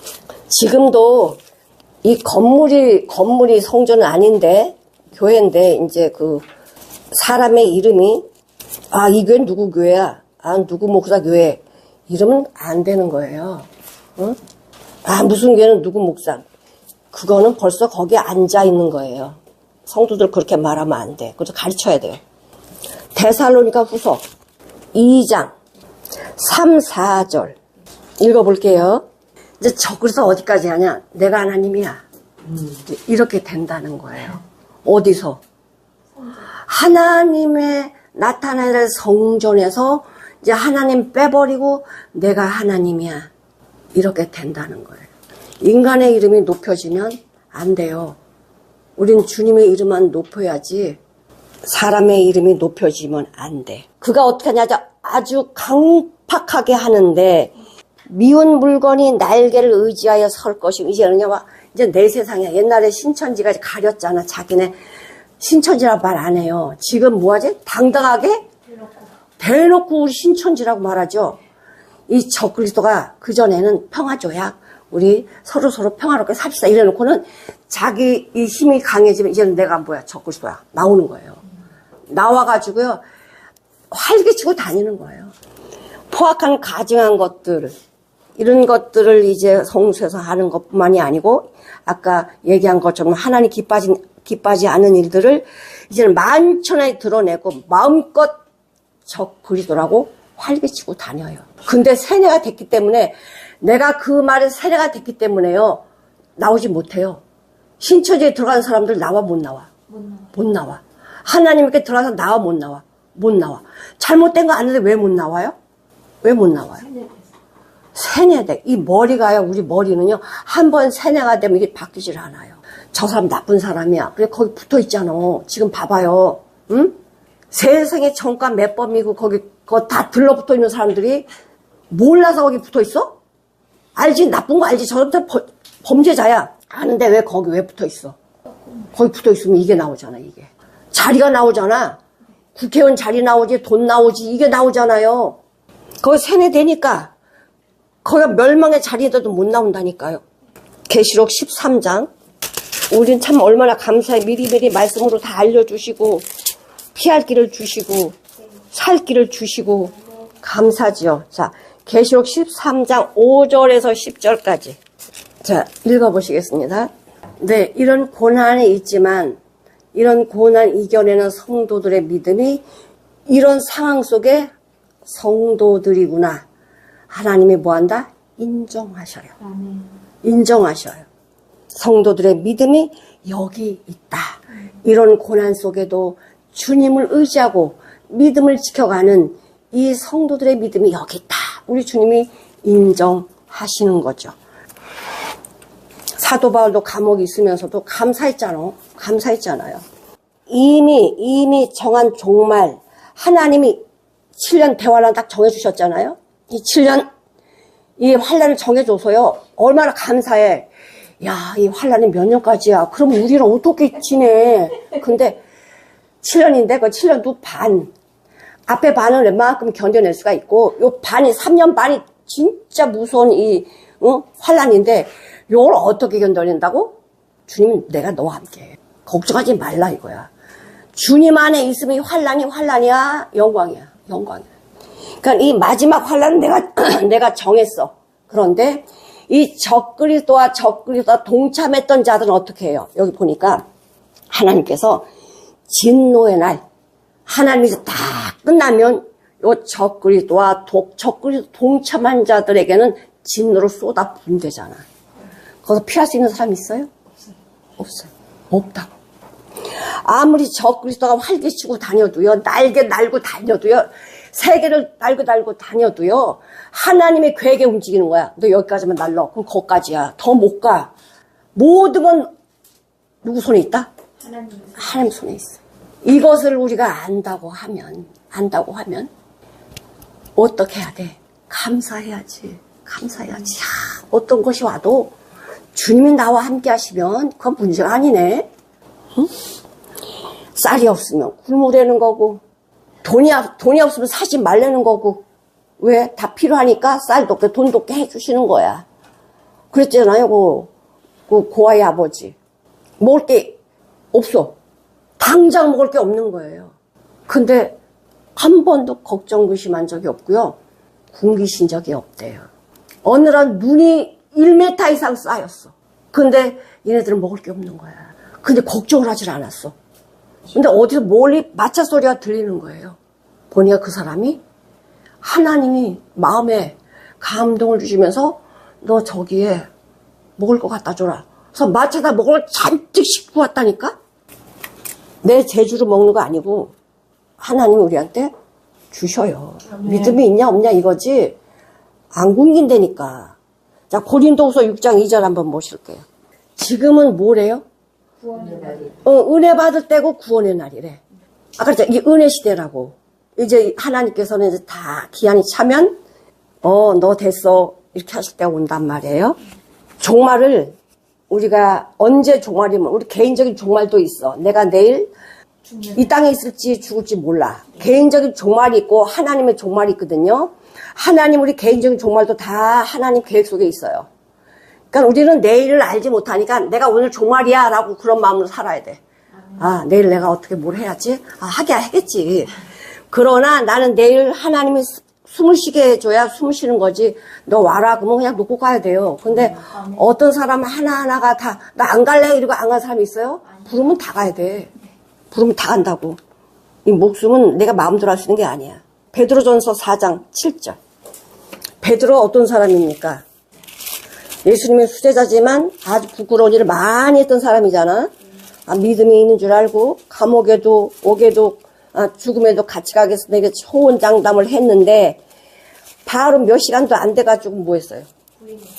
지금도 이 건물이 성전은 아닌데, 교회인데, 이제 그 사람의 이름이, 이 교회는 누구 교회야? 누구 목사 교회. 이러면 안 되는 거예요. 응? 무슨 교회는 누구 목사. 그거는 벌써 거기에 앉아 있는 거예요. 성도들 그렇게 말하면 안 돼. 그래서 가르쳐야 돼요. 데살로니가 후서 2장 3, 4절 읽어볼게요. 이제 적그리스도 어디까지 하냐? 내가 하나님이야. 이렇게 된다는 거예요. 어디서? 하나님의 나타나는 성전에서 이제 하나님 빼버리고 내가 하나님이야. 이렇게 된다는 거예요. 인간의 이름이 높여지면 안 돼요. 우린 주님의 이름만 높여야지 사람의 이름이 높여지면 안 돼. 그가 어떻게 하냐? 아주 강팍하게 하는데 미운 물건이 날개를 의지하여 설 것이고 이제는 이제 내 세상이야. 옛날에 신천지가 가렸잖아. 자기네 신천지라고 말 안 해요. 지금 뭐하지? 당당하게 대놓고 우리 신천지라고 말하죠. 이 적그리스도가 그전에는 평화조약, 우리 서로 평화롭게 삽시다 이래놓고는 자기 이 힘이 강해지면 이제는 내가 뭐야? 적그리스도야. 나오는 거예요. 나와가지고요. 활개치고 다니는 거예요. 포악한 가증한 것들, 이런 것들을 이제 성수에서 하는 것뿐만이 아니고 아까 얘기한 것처럼 하나님 기뻐하지 않은 일들을 이제는 만천하에 드러내고 마음껏 적그리스도라고 활개치고 다녀요. 근데 세뇌가 됐기 때문에 내가 그 말에 세뇌가 됐기 때문에요. 나오지 못해요. 신천지에 들어가는 사람들 못 나와. 하나님께 들어가서 못 나와. 잘못된 거 아는데 왜 못 나와요? 왜 못 나와요? 세뇌돼. 이 머리가요, 우리 머리는요, 한번 세뇌가 되면 이게 바뀌질 않아요. 저 사람 나쁜 사람이야. 그래, 거기 붙어 있잖아. 지금 봐봐요. 응? 세상에 정가 몇 범이고 그거 다 들러붙어 있는 사람들이 몰라서 거기 붙어 있어? 알지? 나쁜 거 알지? 저 사람 범죄자야. 아는데 왜 거기 왜 붙어 있어? 거기 붙어 있으면 이게 나오잖아, 이게. 자리가 나오잖아. 국회의원 자리 나오지, 돈 나오지, 이게 나오잖아요. 거기 세뇌되니까 거기가 멸망의 자리에도 못 나온다니까요. 계시록 13장 우린 참 얼마나 감사해. 미리미리 말씀으로 다 알려주시고 피할 길을 주시고 살 길을 주시고 감사지요. 자, 계시록 13장 5절에서 10절까지 자, 읽어보시겠습니다. 네, 이런 고난이 있지만 이런 고난 이겨내는 성도들의 믿음이 이런 상황 속에 성도들이구나. 하나님이 뭐한다? 인정하셔요. 인정하셔요. 성도들의 믿음이 여기 있다. 이런 고난 속에도 주님을 의지하고 믿음을 지켜가는 이 성도들의 믿음이 여기 있다. 우리 주님이 인정하시는 거죠. 사도 바울도 감옥에 있으면서도 감사했잖아요. 이미 정한 종말, 하나님이 7년 대환란 딱 정해주셨잖아요. 이 7년, 이 환란을 정해줘서요. 얼마나 감사해. 야, 이 환란이 몇 년까지야. 그럼 우리는 어떻게 지내. 근데 7년인데 그 7년도 반. 앞에 반은 웬만큼 견뎌낼 수가 있고 요 반이 3년 반이 진짜 무서운 이 환란인데 요걸 어떻게 견뎌낸다고? 주님 내가 너와 함께 걱정하지 말라 이거야. 주님 안에 있으면 이 환란이야 영광이야. 그러니까 이 마지막 환란은 내가 정했어. 그런데 이 적그리스도와 동참했던 자들은 어떻게 해요? 여기 보니까 하나님께서 진노의 날 하나님이 다 끝나면 요 적그리스도와 적그리스도 동참한 자들에게는 진노를 쏟아 부은대잖아. 거기서 피할 수 있는 사람이 있어요? 없어요. 없다고. 아무리 적그리스도가 활개치고 다녀도요, 날개 날고 다녀도요, 세계를 날고 다녀도요, 하나님의 계획에 움직이는 거야. 너 여기까지만 날러. 그럼 거기까지야. 더 못 가. 모든 건 누구 손에 있다? 하나님 손에 있어. 이것을 우리가 안다고 하면 어떻게 해야 돼? 감사해야지. 야, 어떤 것이 와도 주님이 나와 함께 하시면 그건 문제가 아니네. 응? 쌀이 없으면 굶으려는 거고 돈이 없으면 사지 말라는 거고 왜? 다 필요하니까 쌀도 없게 돈도 없게 해주시는 거야. 그랬잖아요. 그 고아의 아버지. 먹을 게 없어. 당장 먹을 게 없는 거예요. 근데 한 번도 걱정 의심한 적이 없고요. 굶기신 적이 없대요. 어느 날 눈이 1m 이상 쌓였어. 근데 얘네들은 먹을 게 없는 거야. 근데 걱정을 하질 않았어. 근데 어디서 멀리 마차 소리가 들리는 거예요. 보니까 그 사람이 하나님이 마음에 감동을 주시면서 너 저기에 먹을 거 갖다 줘라. 그래서 마차에다 먹을 걸 잔뜩 싣고 왔다니까? 내 재주로 먹는 거 아니고 하나님이 우리한테 주셔요. 믿음이 있냐 없냐 이거지 안 굶긴다니까. 자, 고린도후서 6장 2절 한번 보실게요. 지금은 뭐래요?
구원의 날이.
은혜 받을 때고 구원의 날이래. 아까 그랬죠. 이게 은혜 시대라고. 이제 하나님께서는 이제 다 기한이 차면 너 됐어 이렇게 하실 때가 온단 말이에요. 종말을 우리가 언제 종말이면 우리 개인적인 종말도 있어. 내가 내일 이 땅에 있을지 죽을지 몰라. 개인적인 종말이 있고 하나님의 종말이 있거든요. 하나님 우리 개인적인 종말도 다 하나님 계획 속에 있어요. 그러니까 우리는 내일을 알지 못하니까 내가 오늘 종말이야 라고 그런 마음으로 살아야 돼. 아, 내일 내가 어떻게 뭘 해야지? 아, 하겠지. 그러나 나는 내일 하나님이 숨을 쉬게 해줘야 숨을 쉬는 거지. 너 와라 그러면 그냥 놓고 가야 돼요. 근데 어떤 사람은 하나하나가 다 나 안 갈래 이러고 안 간 사람이 있어요? 부르면 다 가야 돼. 부르면 다 간다고. 이 목숨은 내가 마음대로 할 수 있는 게 아니야. 베드로전서 4장 7절. 베드로 어떤 사람입니까? 예수님의 수제자지만 아주 부끄러운 일을 많이 했던 사람이잖아. 믿음이 있는 줄 알고 감옥에도 옥에도 죽음에도 같이 가겠습니다. 이게 호언장담을 했는데 바로 몇 시간도 안 돼가지고 뭐 했어요?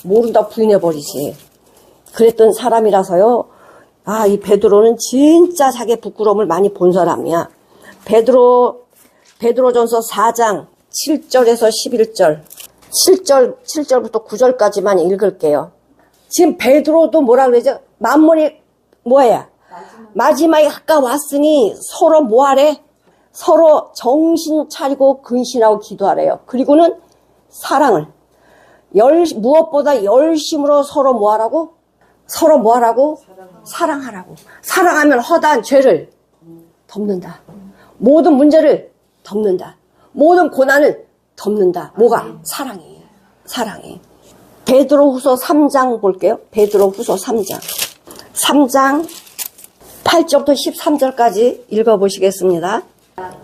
모른다고 부인해버리지. 그랬던 사람이라서요. 이 베드로는 진짜 자기 부끄러움을 많이 본 사람이야. 베드로전서 4장 7절에서 11절. 7절부터 9절까지만 읽을게요. 지금 베드로도 뭐라 그러죠? 만물이 뭐야? 마지막에 가까웠으니 서로 뭐하래? 서로 정신 차리고 근신하고 기도하래요. 그리고는 사랑을 무엇보다 열심으로 서로 뭐하라고? 서로 뭐 하라고? 사랑하라고. 사랑하면 허다한 죄를 덮는다. 모든 문제를 덮는다. 모든 고난을 덮는다. 뭐가? 사랑이. 사랑이. 베드로후서 3장 볼게요. 베드로후서 3장. 3장 8절부터 13절까지 읽어보시겠습니다.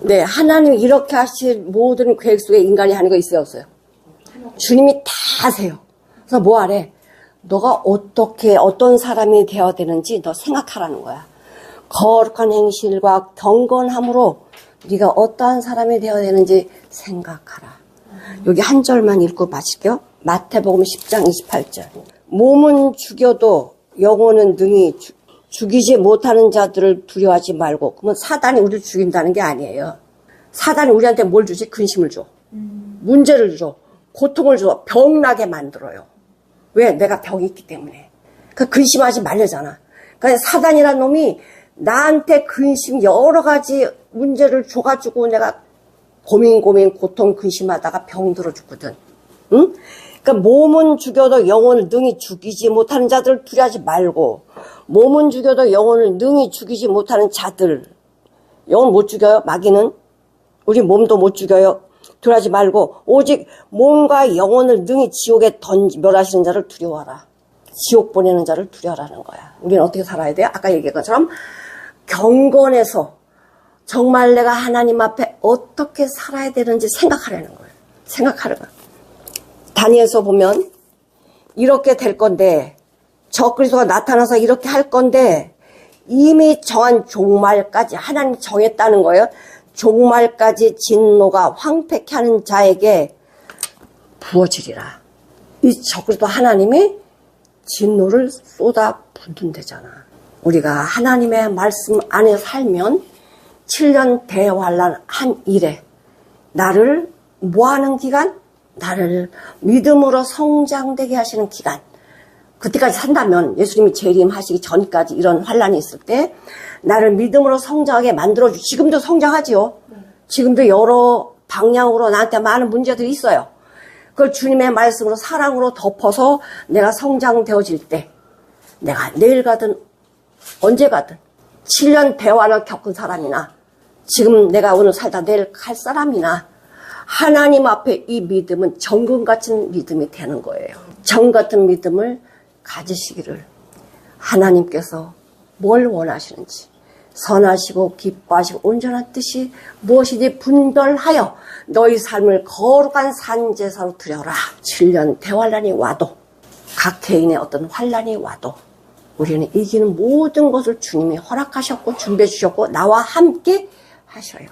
네, 하나님이 이렇게 하실 모든 계획 속에 인간이 하는 거 있어요, 없어요? 주님이 다 아세요. 그래서 뭐 하래? 너가 어떻게 어떤 사람이 되어야 되는지 너 생각하라는 거야. 거룩한 행실과 경건함으로 네가 어떠한 사람이 되어야 되는지 생각하라. 여기 한 절만 읽고 마칠게요. 마태복음 10장 28절. 몸은 죽여도 영혼은 능히 죽이지 못하는 자들을 두려워하지 말고. 그러면 사단이 우리를 죽인다는 게 아니에요. 사단이 우리한테 뭘 주지? 근심을 줘. 문제를 줘. 고통을 줘. 병나게 만들어요. 왜? 내가 병이 있기 때문에. 그러니까 근심하지 말려잖아. 그러니까 사단이란 놈이 나한테 근심 여러 가지 문제를 줘가지고 내가 고민 고통 근심하다가 병 들어 죽거든. 응? 그러니까 몸은 죽여도 영혼을 능히 죽이지 못하는 자들을 두려워하지 말고, 몸은 죽여도 영혼을 능히 죽이지 못하는 자들, 영혼 못 죽여요? 마귀는? 우리 몸도 못 죽여요? 두려워하지 말고 오직 몸과 영혼을 능히 지옥에 멸하시는 자를 두려워하라. 지옥 보내는 자를 두려워하라는 거야. 우리는 어떻게 살아야 돼요? 아까 얘기한 것처럼 경건해서 정말 내가 하나님 앞에 어떻게 살아야 되는지 생각하라는 거예요. 생각하는 거예요. 다니엘서 보면 이렇게 될 건데, 적그리스도가 나타나서 이렇게 할 건데 이미 정한 종말까지 하나님 정했다는 거예요. 종말까지 진노가 황폐케 하는 자에게 부어지리라. 이 적그리스도 하나님이 진노를 쏟아 붓는다잖아. 우리가 하나님의 말씀 안에 살면 7년 대환란 한 일에 나를 뭐하는 기간? 나를 믿음으로 성장되게 하시는 기간. 그때까지 산다면, 예수님이 재림하시기 전까지 이런 환란이 있을 때 나를 믿음으로 성장하게 만들어주고, 지금도 성장하지요. 지금도 여러 방향으로 나한테 많은 문제들이 있어요. 그걸 주님의 말씀으로 사랑으로 덮어서 내가 성장되어질 때, 내가 내일 가든 언제 가든 7년 대환을 겪은 사람이나 지금 내가 오늘 살다 내일 갈 사람이나 하나님 앞에 이 믿음은 정금 같은 믿음이 되는 거예요. 정 같은 믿음을 가지시기를, 하나님께서 뭘 원하시는지 선하시고 기뻐하시고 온전한 뜻이 무엇이지 분별하여 너희 삶을 거룩한 산제사로 드려라. 7년 대환란이 와도, 각 개인의 어떤 환란이 와도 우리는 이기는 모든 것을 주님이 허락하셨고 준비해 주셨고 나와 함께 하셔요.